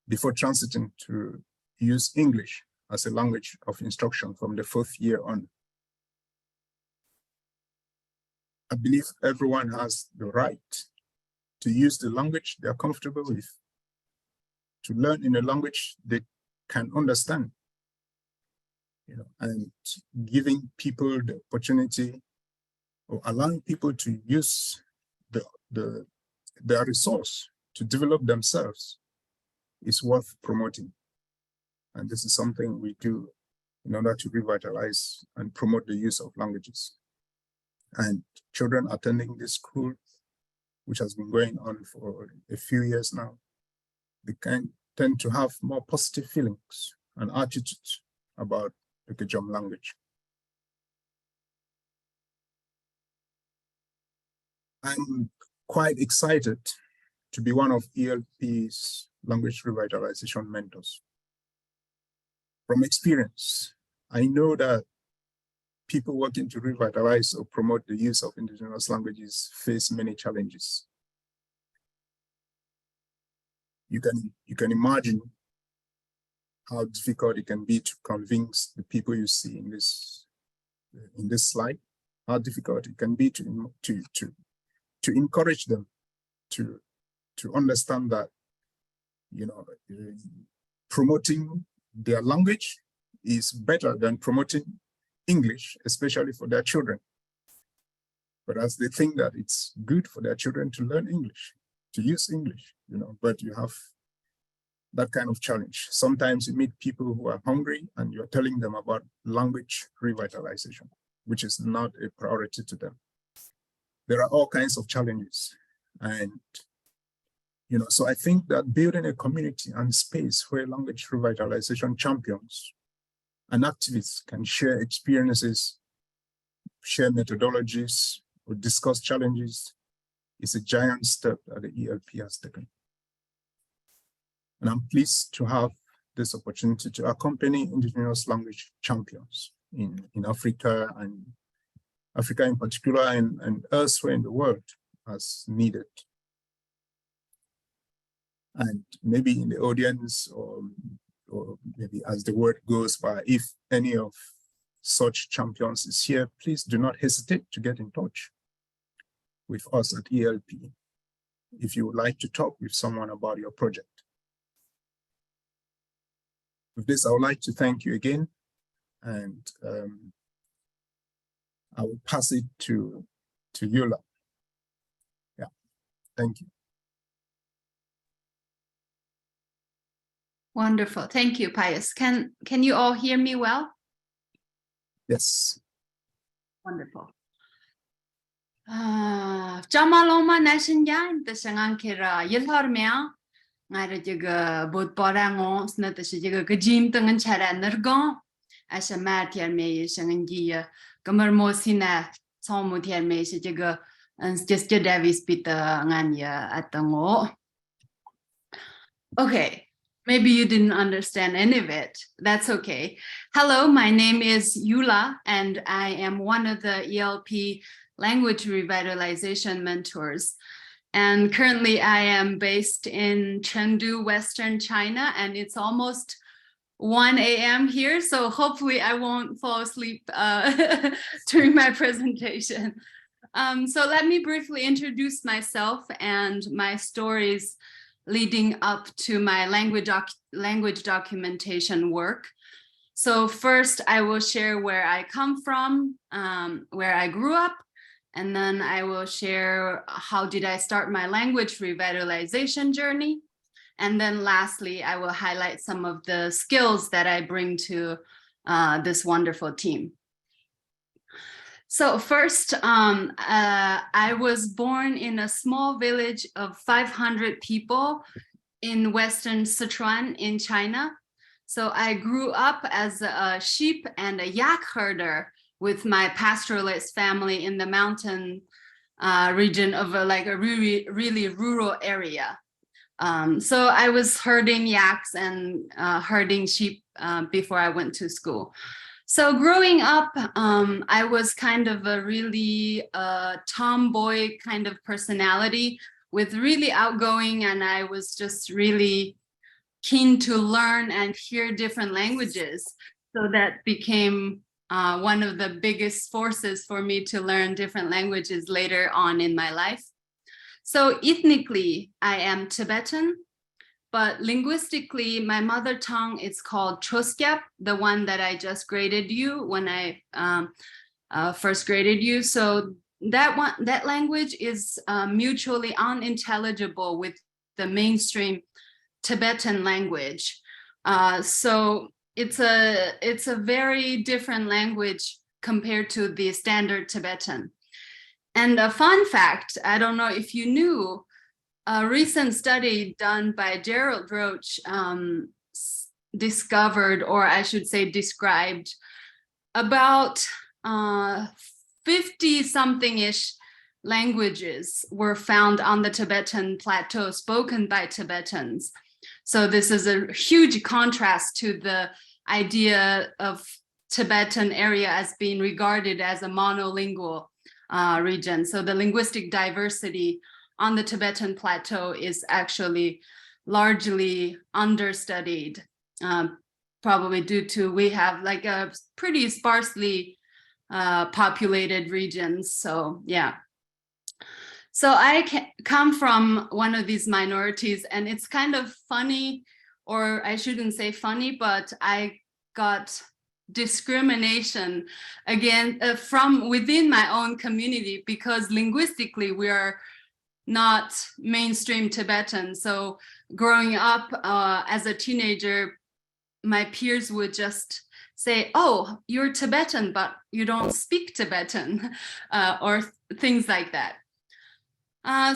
before transiting to use English as a language of instruction from the 4th year on. I believe everyone has the right to use the language they are comfortable with, to learn in a language they can understand, and giving people the opportunity or allowing people to use their resource to develop themselves is worth promoting. And this is something we do in order to revitalize and promote the use of languages. And children attending this school, which has been going on for a few years now, they can tend to have more positive feelings and attitudes about the Kejom language. I'm quite excited to be one of ELP's language revitalization mentors. From experience, I know that people working to revitalize or promote the use of indigenous languages face many challenges. You can imagine how difficult it can be to convince the people you see in this slide, how difficult it can be to encourage them to understand that, promoting their language is better than promoting English, especially for their children. But as they think that it's good for their children to learn English, to use English, but you have that kind of challenge. Sometimes you meet people who are hungry and you're telling them about language revitalization, which is not a priority to them. There are all kinds of challenges. And, so I think that building a community and space where language revitalization champions and activists can share experiences, share methodologies, or discuss challenges is a giant step that the ELP has taken. And I'm pleased to have this opportunity to accompany indigenous language champions in Africa, and Africa in particular, and elsewhere in the world as needed. And maybe in the audience, or maybe as the word goes by, if any of such champions is here, please do not hesitate to get in touch with us at ELP if you would like to talk with someone about your project. With this, I would like to thank you again, and I will pass it to Yula. Yeah, thank you. Wonderful, thank you, Pius. Can you all hear me well? Yes. Wonderful. Jamaloma Nashinyan, the Shangankira, Yilharmea, Narajaga, both Borango, Snatashiga, Gajim Tangan Chara Nergon, as a Matier May, Shangangia, Gamermosina, Somutier May, Shijaga, and just Davis Peter Nganya at the Mo. Okay. Maybe you didn't understand any of it. That's okay. Hello, my name is Yula, and I am one of the ELP Language Revitalization Mentors. And currently I am based in Chengdu, Western China, and it's almost 1 a.m. here. So hopefully I won't fall asleep during my presentation. So let me briefly introduce myself and my stories leading up to my language documentation work. So first, I will share where I come from, where I grew up, and then I will share how did I start my language revitalization journey. And then lastly, I will highlight some of the skills that I bring to this wonderful team. So first, I was born in a small village of 500 people in Western Sichuan in China. So I grew up as a sheep and a yak herder with my pastoralist family in the mountain region of a really rural area. So I was herding yaks and herding sheep before I went to school. So growing up, I was kind of a really tomboy kind of personality with really outgoing, and I was just really keen to learn and hear different languages. So that became one of the biggest forces for me to learn different languages later on in my life. So ethnically, I am Tibetan, but linguistically, my mother tongue is called Choskiap, the one that I just graded you when I first graded you. So that language is mutually unintelligible with the mainstream Tibetan language. So it's a very different language compared to the standard Tibetan. And a fun fact, I don't know if you knew, a recent study done by Gerald Roach discovered, or I should say described, about 50-something-ish languages were found on the Tibetan plateau spoken by Tibetans. So this is a huge contrast to the idea of Tibetan area as being regarded as a monolingual region. So the linguistic diversity on the Tibetan plateau is actually largely understudied, probably due to we have like a pretty sparsely populated regions. So yeah. So I come from one of these minorities, and it's kind of funny, or I shouldn't say funny, but I got discrimination again from within my own community, because linguistically we are not mainstream Tibetan. So growing up as a teenager, my peers would just say, oh, you're Tibetan, but you don't speak Tibetan, or things like that.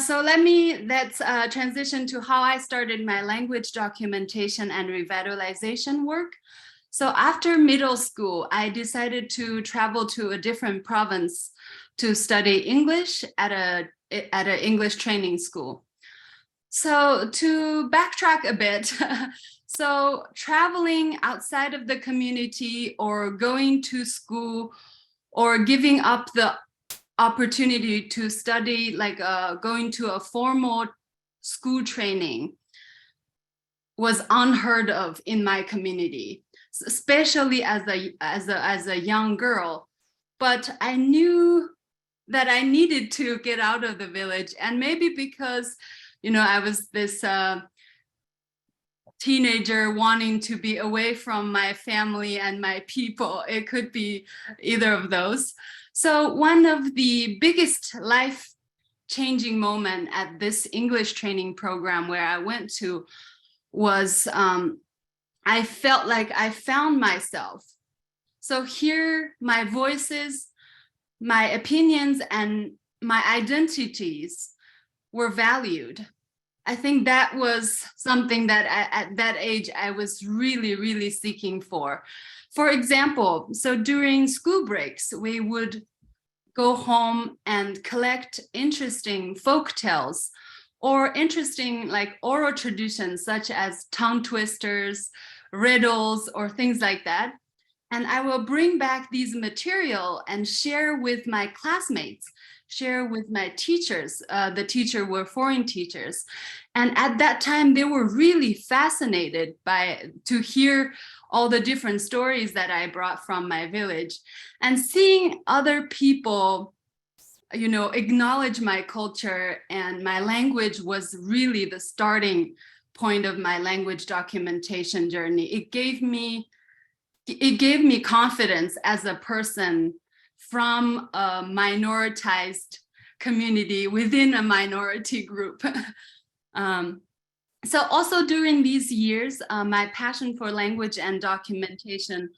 So let's transition to how I started my language documentation and revitalization work. So after middle school, I decided to travel to a different province to study English at an English training school. So to backtrack a bit, so traveling outside of the community or going to school or giving up the opportunity to study, like going to a formal school training, was unheard of in my community, especially as a young girl. But I knew that I needed to get out of the village, and maybe because, you know, I was this teenager wanting to be away from my family and my people. It could be either of those. So one of the biggest life-changing moments at this English training program where I went to was I felt like I found myself. So here my voices, my opinions, and my identities were valued. I think that was something that at that age I was really, really seeking for. For example, so during school breaks, we would go home and collect interesting folk tales or interesting like oral traditions such as tongue twisters, riddles, or things like that. And I will bring back these material and share with my classmates, share with my teachers. The teacher were foreign teachers. And at that time, they were really fascinated to hear all the different stories that I brought from my village. And seeing other people, you know, acknowledge my culture and my language was really the starting point of my language documentation journey. It gave me confidence as a person from a minoritized community within a minority group. So also during these years, my passion for language and documentation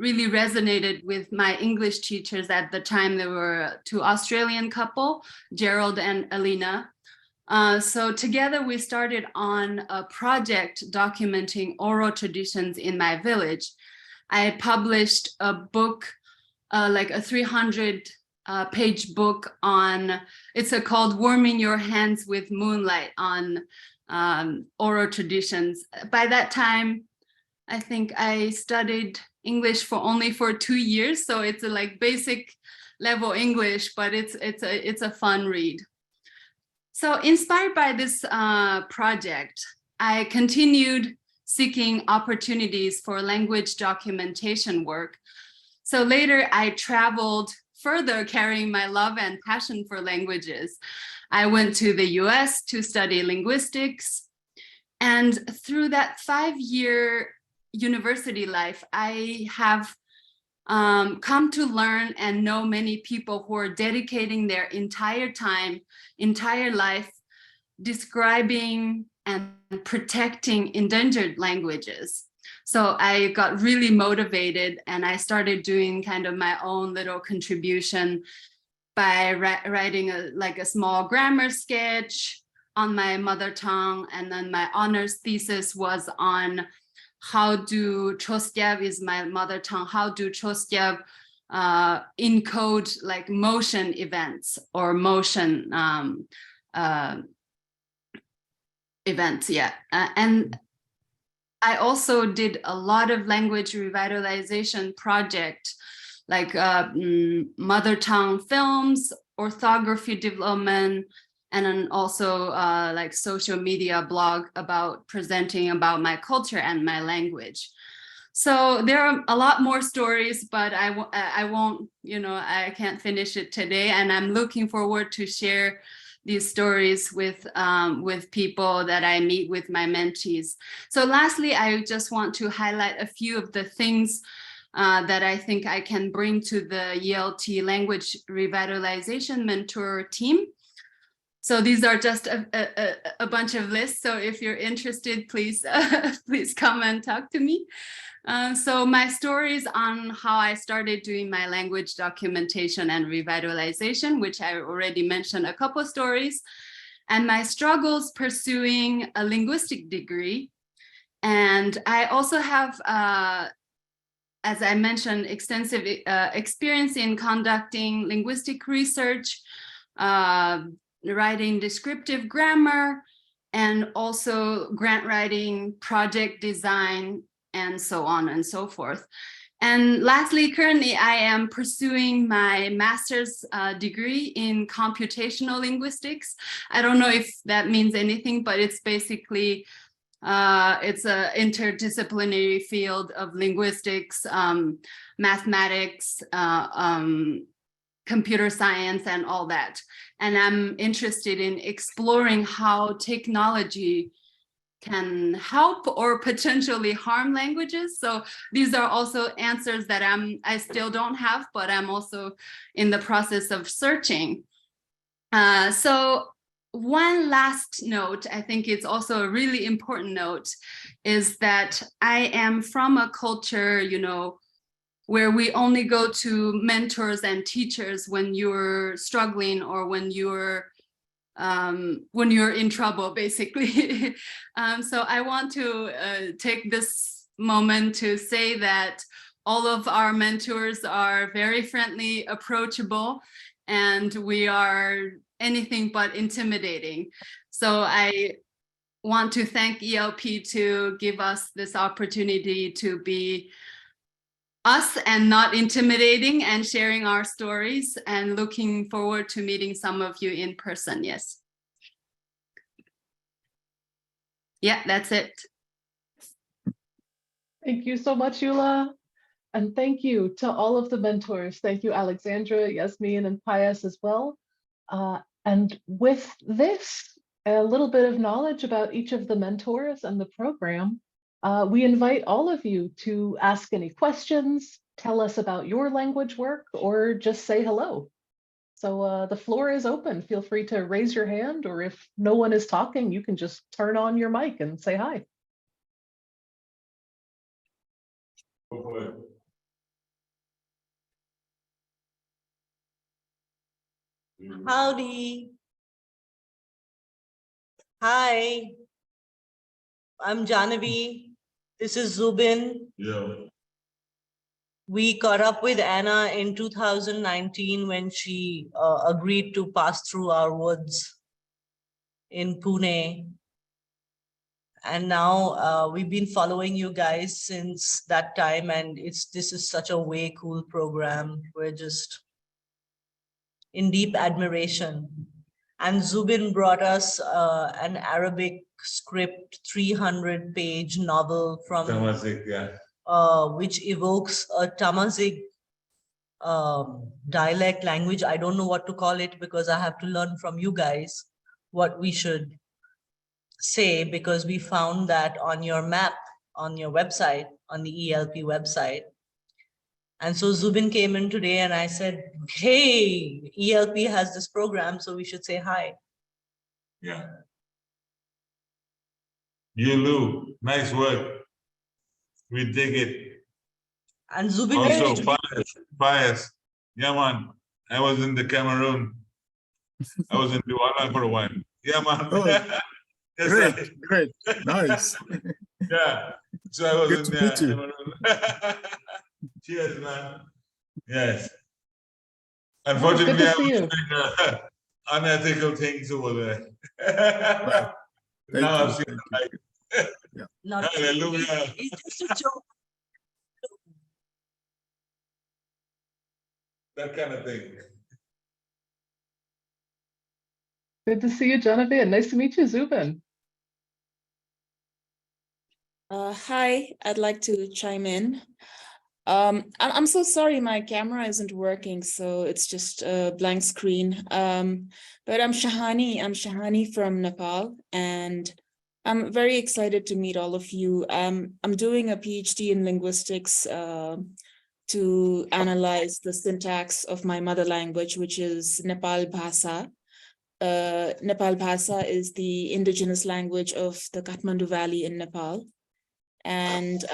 really resonated with my English teachers at the time. There were two Australian couple, Gerald and Alina. So together we started on a project documenting oral traditions in my village. I published a book, like a 300 page book on, it's called Warming Your Hands with Moonlight, on oral traditions. By that time, I think I studied English only for 2 years. So it's like basic level English, but it's a fun read. So inspired by this project, I continued seeking opportunities for language documentation work. So later I traveled further, carrying my love and passion for languages. I went to the US to study linguistics. And through that 5-year university life, I have come to learn and know many people who are dedicating their entire time, entire life, describing and protecting endangered languages. So I got really motivated and I started doing kind of my own little contribution by writing a small grammar sketch on my mother tongue. And then my honors thesis was on how do Chostyev, is my mother tongue, how do Chostyev encode like motion events or motion events, yeah. And I also did a lot of language revitalization project, like mother tongue films, orthography development, and then also like social media blog about presenting about my culture and my language. So there are a lot more stories, but I won't, I can't finish it today. And I'm looking forward to share these stories with people that I meet with my mentees. So lastly, I just want to highlight a few of the things that I think I can bring to the ELT Language Revitalization Mentor team. So these are just a bunch of lists. So if you're interested, please, please come and talk to me. So my stories on how I started doing my language documentation and revitalization, which I already mentioned a couple of stories, and my struggles pursuing a linguistic degree. And I also have, as I mentioned, extensive experience in conducting linguistic research, writing descriptive grammar, and also grant writing, project design, and so on and so forth. And lastly, currently I am pursuing my master's degree in computational linguistics. I don't know if that means anything, but it's basically, it's an interdisciplinary field of linguistics, mathematics, computer science, and all that. And I'm interested in exploring how technology can help or potentially harm languages. So these are also answers that I still don't have, but I'm also in the process of searching. So one last note, I think it's also a really important note, is that I am from a culture, where we only go to mentors and teachers when you're struggling or when you're in trouble, basically. So I want to take this moment to say that all of our mentors are very friendly, approachable, and we are anything but intimidating. So I want to thank ELP to give us this opportunity to be us and not intimidating, and sharing our stories, and looking forward to meeting some of you in person. Yes. Yeah, that's it. Thank you so much, Yula. And thank you to all of the mentors. Thank you, Alexandra, Yasmin, and Pius as well. And with this, a little bit of knowledge about each of the mentors and the program, we invite all of you to ask any questions, tell us about your language work, or just say hello. So the floor is open. Feel free to raise your hand, or if no one is talking, you can just turn on your mic and say hi. Howdy. Hi, I'm Janavi. This is Zubin. Yeah. We caught up with Anna in 2019 when she agreed to pass through our woods in Pune. And now we've been following you guys since that time, and this is such a way cool program. We're just in deep admiration. And Zubin brought us an Arabic script 300-page novel from Tamazight, yeah. which evokes a Tamazight dialect language. I don't know what to call it because I have to learn from you guys what we should say, because we found that on your map, on your website, on the ELP website. And so Zubin came in today and I said, hey, ELP has this program, so we should say hi. Yeah. You, Lou, nice work. We dig it. And Zubin Also, Fires. Yeah, man. I was in the Cameroon. I was in Douala for a while. Yeah, man. Oh, Yes, great, I- great, nice. Yeah. So I was Good in to meet you. Cameroon. Cheers, man. Yes. Good Unfortunately, to I see was you. doing unethical things over there. Right. Thank Now you, I've seen thank the light. Not Hallelujah. It's just a joke. That kind of thing. Good to see you, Genevieve. Nice to meet you, Zubin. Hi, I'd like to chime in. I'm so sorry my camera isn't working, so it's just a blank screen. But I'm Shahani from Nepal, and I'm very excited to meet all of you. I'm doing a PhD in linguistics to analyze the syntax of my mother language, which is Nepal Bhasa. Nepal Bhasa is the indigenous language of the Kathmandu Valley in Nepal. And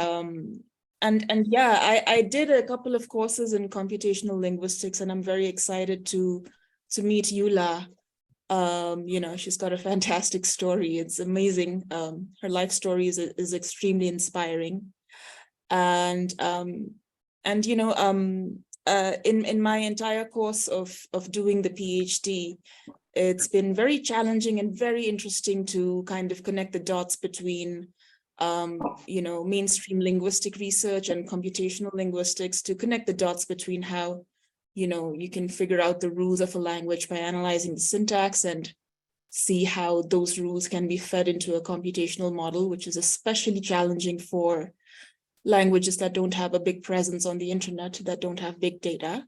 yeah, I did a couple of courses in computational linguistics, and I'm very excited to meet Yula. You know, she's got a fantastic story. It's amazing. Her life story is extremely inspiring. And you know, in my entire course of doing the PhD, it's been very challenging and very interesting to kind of connect the dots between you know, mainstream linguistic research and computational linguistics, to connect the dots between how, you know, you can figure out the rules of a language by analyzing the syntax and see how those rules can be fed into a computational model, which is especially challenging for languages that don't have a big presence on the internet, that don't have big data.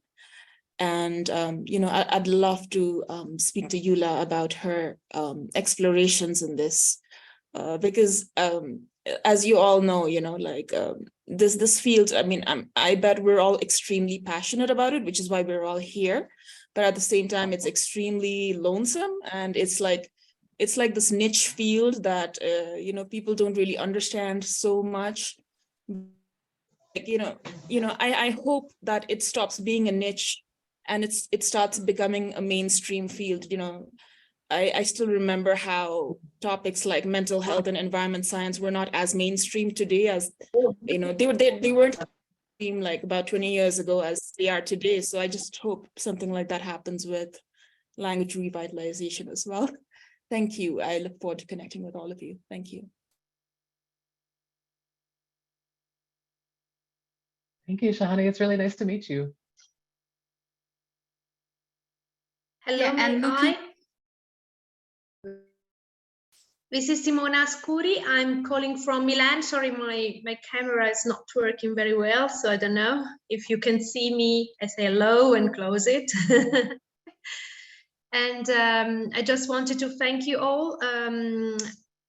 And, you know, I'd love to speak to Yula about her explorations in this, because as you all know, you know, like this field, I mean, I bet we're all extremely passionate about it, which is why we're all here. But at the same time, it's extremely lonesome, and it's like this niche field that you know, people don't really understand so much. Like, you know, I hope that it stops being a niche and it starts becoming a mainstream field. You know, I still remember how topics like mental health and environment science were not as mainstream today as, you know, they weren't mainstream like about 20 years ago as they are today. So I just hope something like that happens with language revitalization as well. Thank you. I look forward to connecting with all of you. Thank you. Thank you, Shahani. It's really nice to meet you. Hello, Yeah, and looking- This is Simona Scuri. I'm calling from Milan. Sorry, my camera is not working very well, so I don't know. If you can see me, I say hello and close it. And I just wanted to thank you all.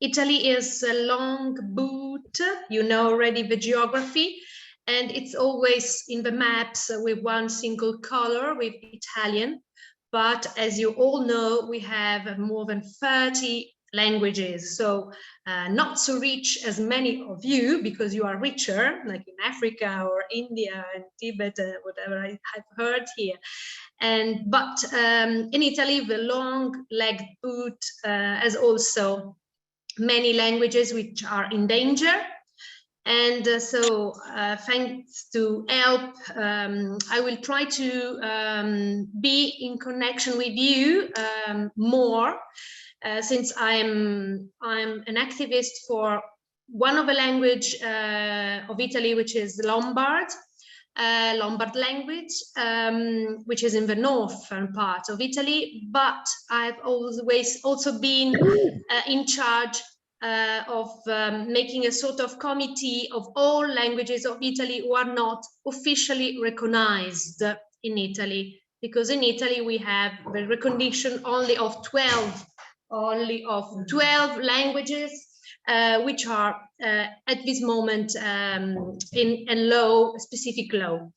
Italy is a long boot, you know already the geography, and it's always in the maps with one single color, with Italian. But as you all know, we have more than 30 languages. So not so rich as many of you, because you are richer, like in Africa or India and Tibet, whatever I've heard here. But in Italy, the long-legged boot has also many languages which are in danger. And so thanks to help, I will try to be in connection with you more, since I'm an activist for one of the language of Italy, which is Lombard language, which is in the northern part of Italy. But I've always also been in charge of making a sort of committee of all languages of Italy who are not officially recognized in Italy, because in Italy we have the recognition only of 12 languages, which are at this moment in a specific law.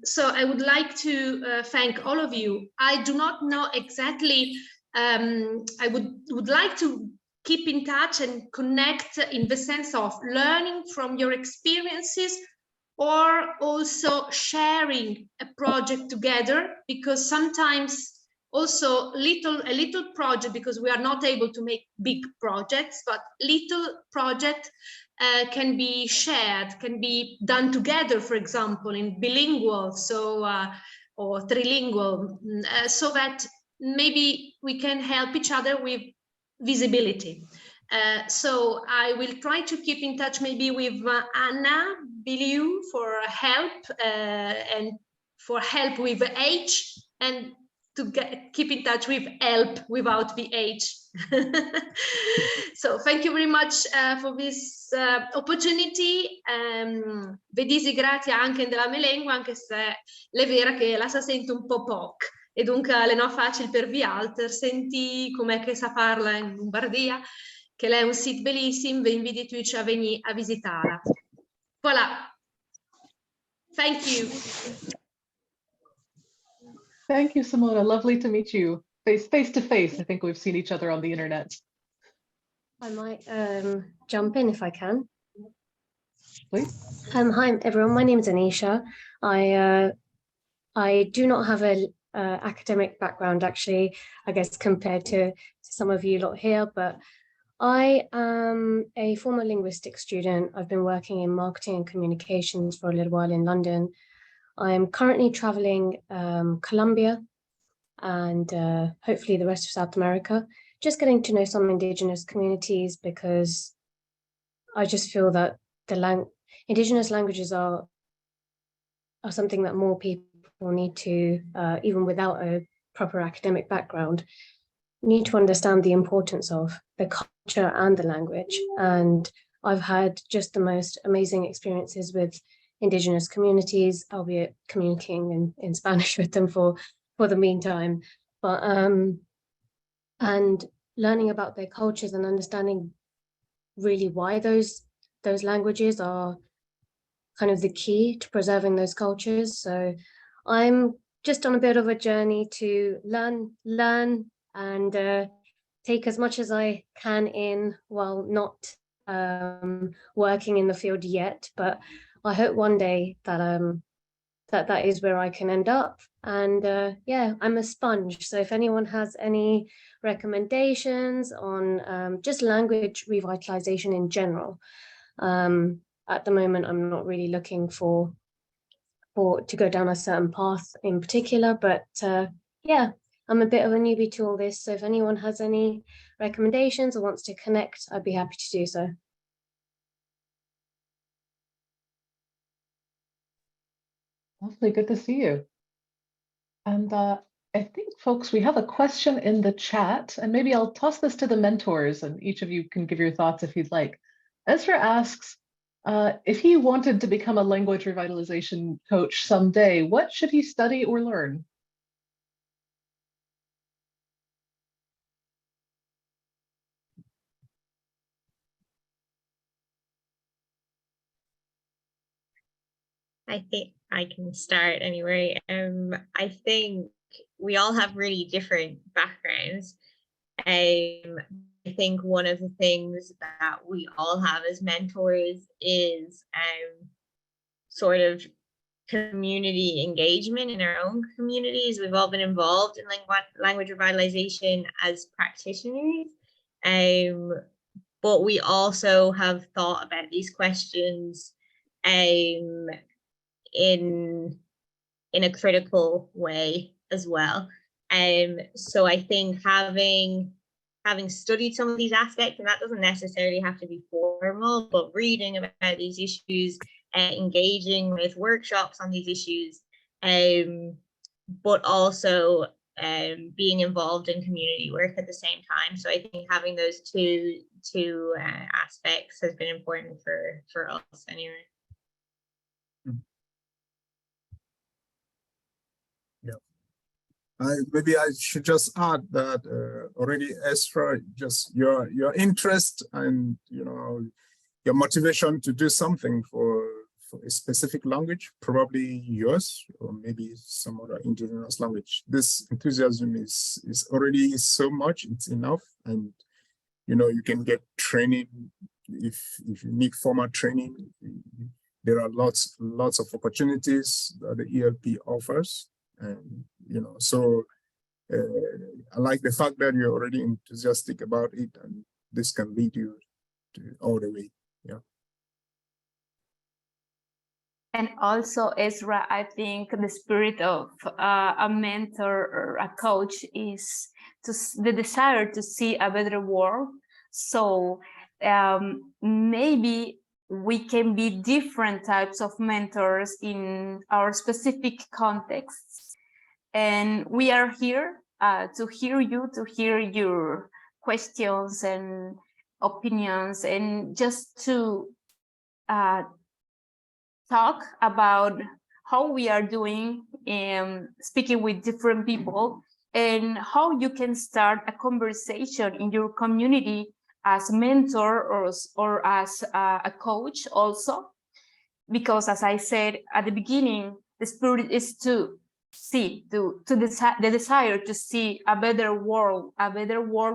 So I would like to thank all of you. I do not know exactly, I would like to keep in touch and connect in the sense of learning from your experiences, or also sharing a project together, because sometimes also a little project, because we are not able to make big projects, but little project can be shared, can be done together, for example, in bilingual, so or trilingual, so that maybe we can help each other with visibility. So I will try to keep in touch maybe with Anna Biliu for help, and for help with the H, and to keep in touch with help without the H. So thank you very much for this opportunity. Vedi grazie anche della mia lingua, anche se è vera che la sa sento un po' poc. E dunque le no facile per vi alter, senti com'è che sa parla in Lombardia, che lei è un sito bellissimo, vi invito a venire a visitare. Voilà. Thank you. Thank you, Simona. Lovely to meet you face to face. I think we've seen each other on the internet. I might jump in if I can. Please. Hi everyone, my name is Anisha. I do not have a academic background, actually, I guess, compared to some of you lot here, but I am a former linguistics student. I've been working in marketing and communications for a little while in London. I am currently traveling Colombia and hopefully the rest of South America, just getting to know some indigenous communities, because I just feel that the indigenous languages are something that more people need to, even without a proper academic background, need to understand the importance of the culture and the language. And I've had just the most amazing experiences with indigenous communities, albeit communicating in Spanish with them for the meantime, but and learning about their cultures and understanding really why those languages are kind of the key to preserving those cultures. So I'm just on a bit of a journey to learn and take as much as I can in, while not working in the field yet, but I hope one day that that is where I can end up. And yeah, I'm a sponge, so if anyone has any recommendations on just language revitalization in general, at the moment I'm not really looking to go down a certain path in particular, but yeah, I'm a bit of a newbie to all this, so if anyone has any recommendations or wants to connect, I'd be happy to do so. Lovely, good to see you. And I think, folks, we have a question in the chat, and maybe I'll toss this to the mentors, and each of you can give your thoughts if you'd like. Ezra asks, if he wanted to become a language revitalization coach someday, what should he study or learn? I think I can start anyway. I think we all have really different backgrounds. I think one of the things that we all have as mentors is sort of community engagement in our own communities. We've all been involved in language revitalization as practitioners, but we also have thought about these questions in a critical way as well. So I think having studied some of these aspects, and that doesn't necessarily have to be formal, but reading about these issues, engaging with workshops on these issues, but also being involved in community work at the same time. So I think having those two aspects has been important for us anyway. Maybe I should just add that already, Esra, just your interest and your motivation to do something for a specific language, probably yours or maybe some other indigenous language. This enthusiasm is already so much, it's enough, and you can get training if you need formal training. There are lots of opportunities that the ELP offers. And so I like the fact that you're already enthusiastic about it, and this can lead you to all the way. Yeah. And also, Ezra, I think the spirit of a mentor or a coach is the desire to see a better world. So maybe we can be different types of mentors in our specific contexts. And we are here to hear you, to hear your questions and opinions, and just to talk about how we are doing in speaking with different people, and how you can start a conversation in your community as a mentor or as a coach also. Because as I said at the beginning, the spirit is to see, the desire to see a better world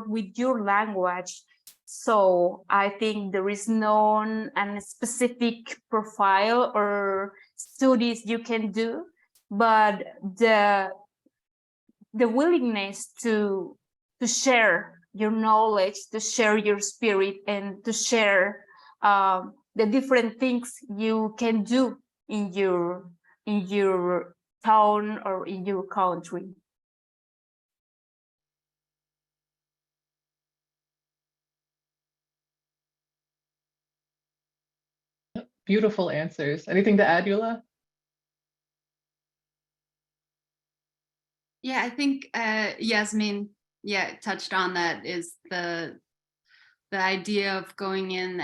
with your language. So I think there is no specific profile or studies you can do, but the willingness to share your knowledge, to share your spirit, and to share the different things you can do in your town or in your country. Beautiful answers. Anything to add, Eula? Yeah, I think Yasmin, touched on that, is the idea of going in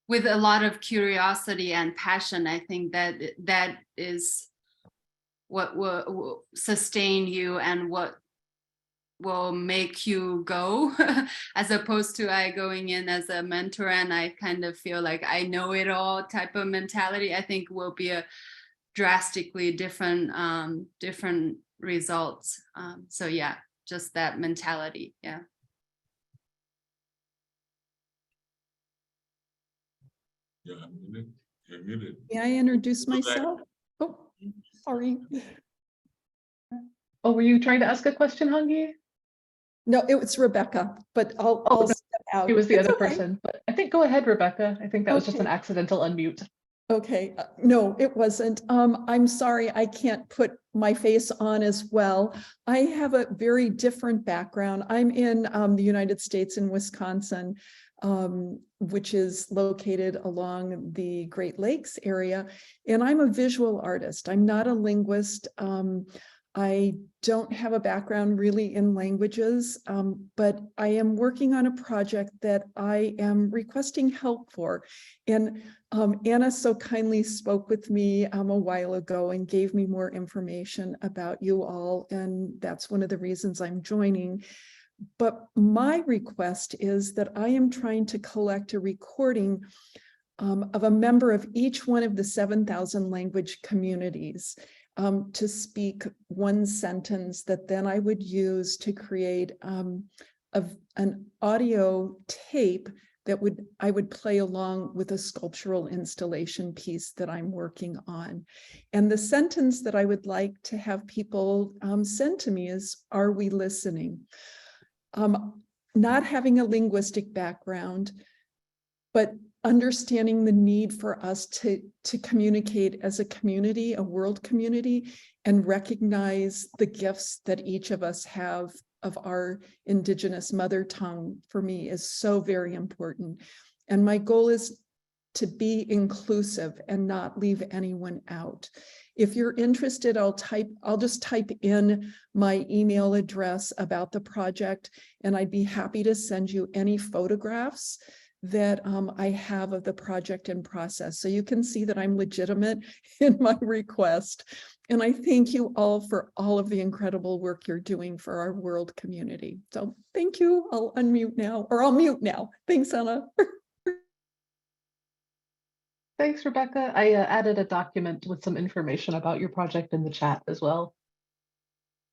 with a lot of curiosity and passion. I think that is what will sustain you and what will make you go, as opposed to going in as a mentor and I kind of feel like I know it all type of mentality. I think will be a drastically different results. So yeah, just that mentality. Yeah. You're muted. You're muted. May I introduce myself? Oh, sorry. Oh, were you trying to ask a question, Hangi? No, it was Rebecca, but I'll step out. It was the other person, but I think go ahead, Rebecca. I think that was just an Okay. accidental unmute. Okay, no, it wasn't. I'm sorry, I can't put my face on as well. I have a very different background. I'm in the United States, in Wisconsin, which is located along the Great Lakes area, and I'm a visual artist. I'm not a linguist. I don't have a background really in languages, but I am working on a project that I am requesting help for. And Anna so kindly spoke with me a while ago and gave me more information about you all, and that's one of the reasons I'm joining. But my request is that I am trying to collect a recording of a member of each one of the 7,000 language communities. to speak one sentence that then I would use to create an audio tape that I would play along with a sculptural installation piece that I'm working on. And the sentence that I would like to have people send to me is, "Are we listening?" Not having a linguistic background, but understanding the need for us to communicate as a community, a world community, and recognize the gifts that each of us have of our Indigenous mother tongue, for me, is so very important. And my goal is to be inclusive and not leave anyone out. If you're interested, I'll just type in my email address about the project, and I'd be happy to send you any photographs that I have of the project in process. So you can see that I'm legitimate in my request. And I thank you all for all of the incredible work you're doing for our world community. So thank you. I'll unmute now, or I'll mute now. Thanks, Anna. Thanks, Rebecca. I added a document with some information about your project in the chat as well.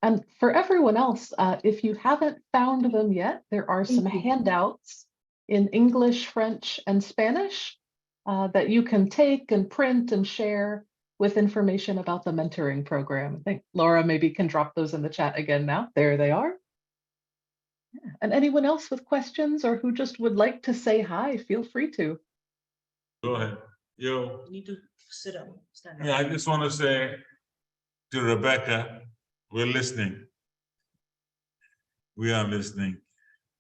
And for everyone else, if you haven't found them yet, there are some handouts in English, French, and Spanish that you can take and print and share with information about the mentoring program. I think Laura maybe can drop those in the chat again now. There they are. Yeah. And anyone else with questions or who just would like to say hi, feel free to. Go ahead. You need to sit down, stand up. Yeah, I just want to say to Rebecca, we're listening. We are listening.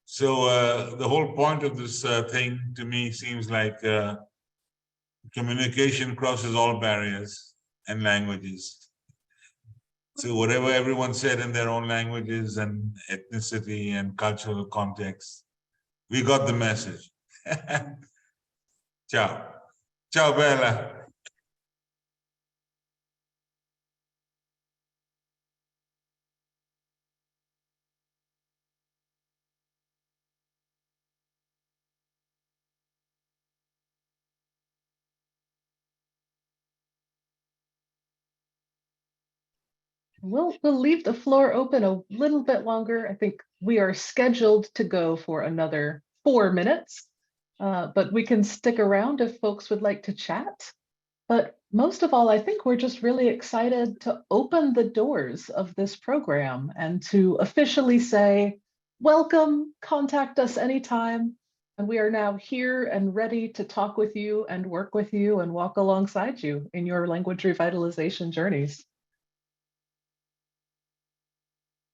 So the whole point of this thing to me seems like communication crosses all barriers and languages. So whatever everyone said in their own languages and ethnicity and cultural context, we got the message. Ciao. Ciao, Bella. We'll leave the floor open a little bit longer. I think we are scheduled to go for another 4 minutes, but we can stick around if folks would like to chat. But most of all, I think we're just really excited to open the doors of this program and to officially say, welcome, contact us anytime. And we are now here and ready to talk with you and work with you and walk alongside you in your language revitalization journeys.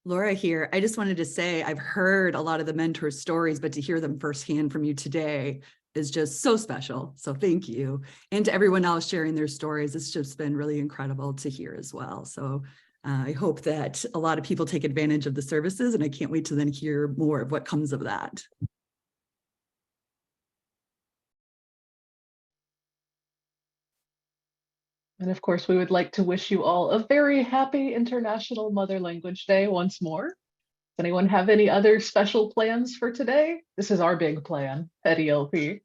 Laura here. I just wanted to say I've heard a lot of the mentor stories, but to hear them firsthand from you today is just so special. So thank you. And to everyone else sharing their stories, it's just been really incredible to hear as well. So I hope that a lot of people take advantage of the services, and I can't wait to then hear more of what comes of that. And of course, we would like to wish you all a very happy International Mother Language Day once more. Does anyone have any other special plans for today? This is our big plan at ELP.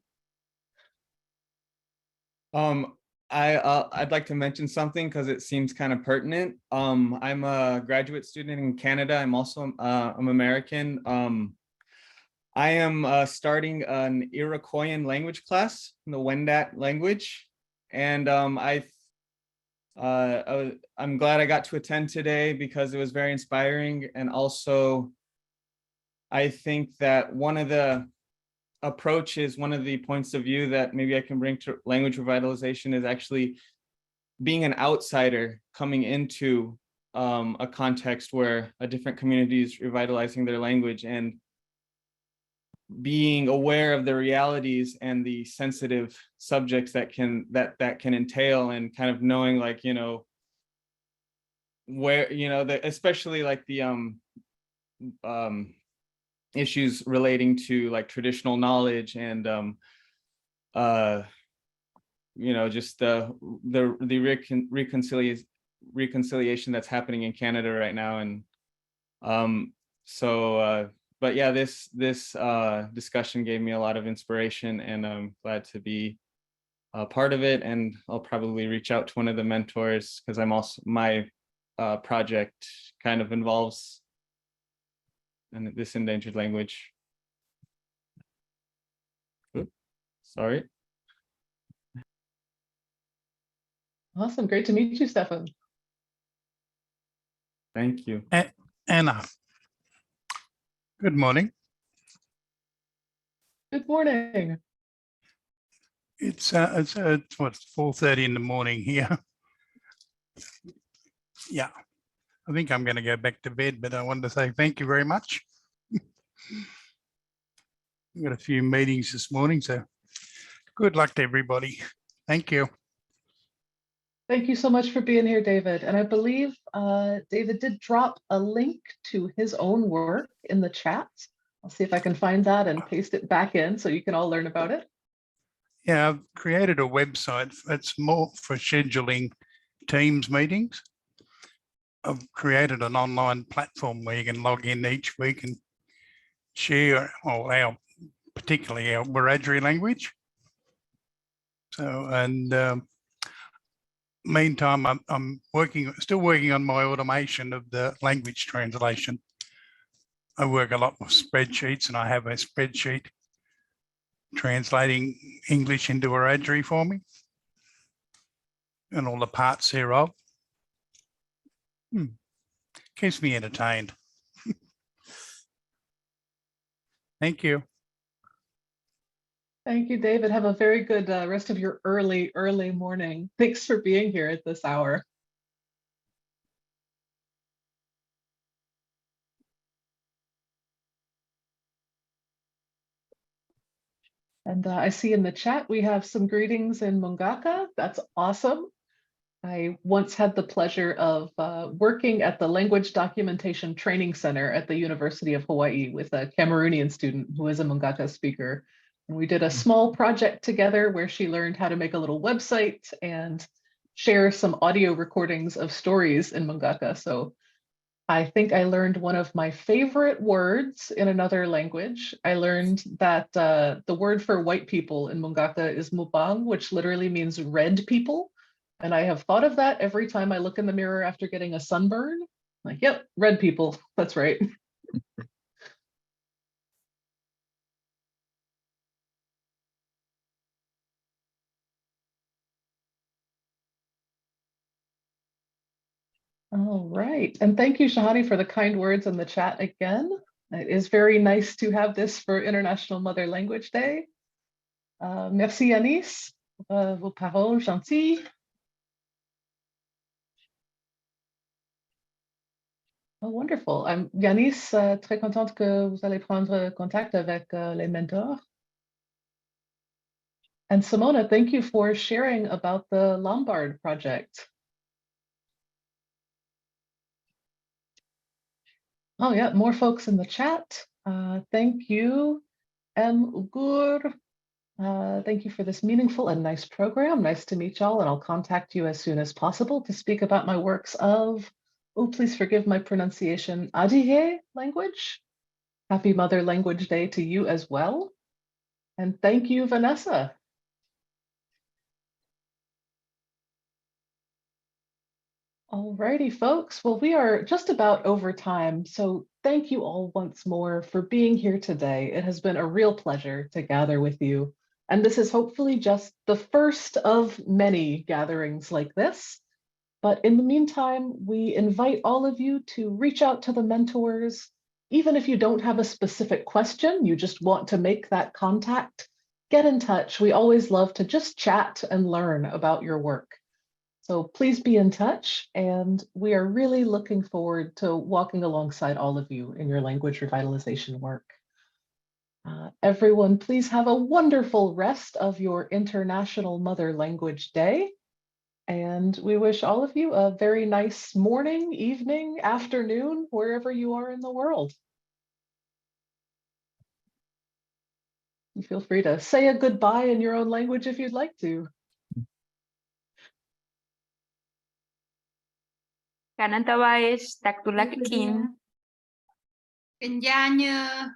I'd like to mention something because it seems kind of pertinent. I'm a graduate student in Canada. I'm also I'm American. I am starting an Iroquoian language class in the Wendat language, and I'm glad I got to attend today because it was very inspiring. And also, I think that one of the approaches, one of the points of view that maybe I can bring to language revitalization is actually being an outsider coming into a context where a different community is revitalizing their language, and being aware of the realities and the sensitive subjects that can entail, and kind of knowing, like, you know, where, you know, especially like the issues relating to like traditional knowledge and you know, just the reconciliation that's happening in Canada right now. And but yeah, this discussion gave me a lot of inspiration, and I'm glad to be part of it, and I'll probably reach out to one of the mentors because I'm also my project kind of involves this endangered language. Oops, sorry. Awesome. Great to meet you, Stefan. Thank you. Anna. Good morning. Good morning. It's what, 4:30 in the morning here. Yeah, I think I'm going to go back to bed, but I wanted to say thank you very much. We've got a few meetings this morning, so good luck to everybody. Thank you. Thank you so much for being here, David. And I believe David did drop a link to his own work in the chat. I'll see if I can find that and paste it back in so you can all learn about it. Yeah, I've created a website. It's more for scheduling Teams meetings. I've created an online platform where you can log in each week and share, well, particularly our Wiradjuri language. So, and meantime, I'm still working on my automation of the language translation. I work a lot with spreadsheets, and I have a spreadsheet translating English into Wiradjuri for me and all the parts thereof. Keeps me entertained. Thank you. Thank you, David. Have a very good rest of your early morning. Thanks for being here at this hour. And I see in the chat we have some greetings in Mungaka. That's awesome. I once had the pleasure of working at the Language Documentation Training Center at the University of Hawaii with a Cameroonian student who is a Mungaka speaker. And we did a small project together where she learned how to make a little website and share some audio recordings of stories in Mungaka. So I think I learned one of my favorite words in another language. I learned that the word for white people in Mungaka is mubang, which literally means red people. And I have thought of that every time I look in the mirror after getting a sunburn. Like, yep, red people, that's right. All right, and thank you, Shahani, for the kind words in the chat again. It is very nice to have this for International Mother Language Day. Merci, Yanis, vos paroles gentilles. Oh, wonderful. I'm Yanis, très contente que vous allez prendre contact avec les mentors. And Simona, thank you for sharing about the Lombard project. Oh yeah, more folks in the chat. Thank you, M. Ugur. Thank you for this meaningful and nice program. Nice to meet y'all, and I'll contact you as soon as possible to speak about my works of, oh, please forgive my pronunciation, Adihe language. Happy Mother Language Day to you as well. And thank you, Vanessa. Alrighty, folks. Well, we are just about over time, so thank you all once more for being here today. It has been a real pleasure to gather with you, and this is hopefully just the first of many gatherings like this. But in the meantime, we invite all of you to reach out to the mentors. Even if you don't have a specific question, you just want to make that contact, get in touch. We always love to just chat and learn about your work. So please be in touch, and we are really looking forward to walking alongside all of you in your language revitalization work. Everyone, please have a wonderful rest of your International Mother Language Day. And we wish all of you a very nice morning, evening, afternoon, wherever you are in the world. You feel free to say a goodbye in your own language if you'd like to. Kanantabaesh, Taktulakin. Kenyanya.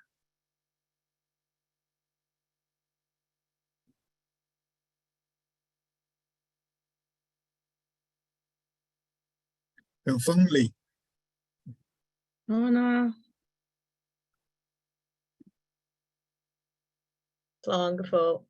and Fengli. Wonderful.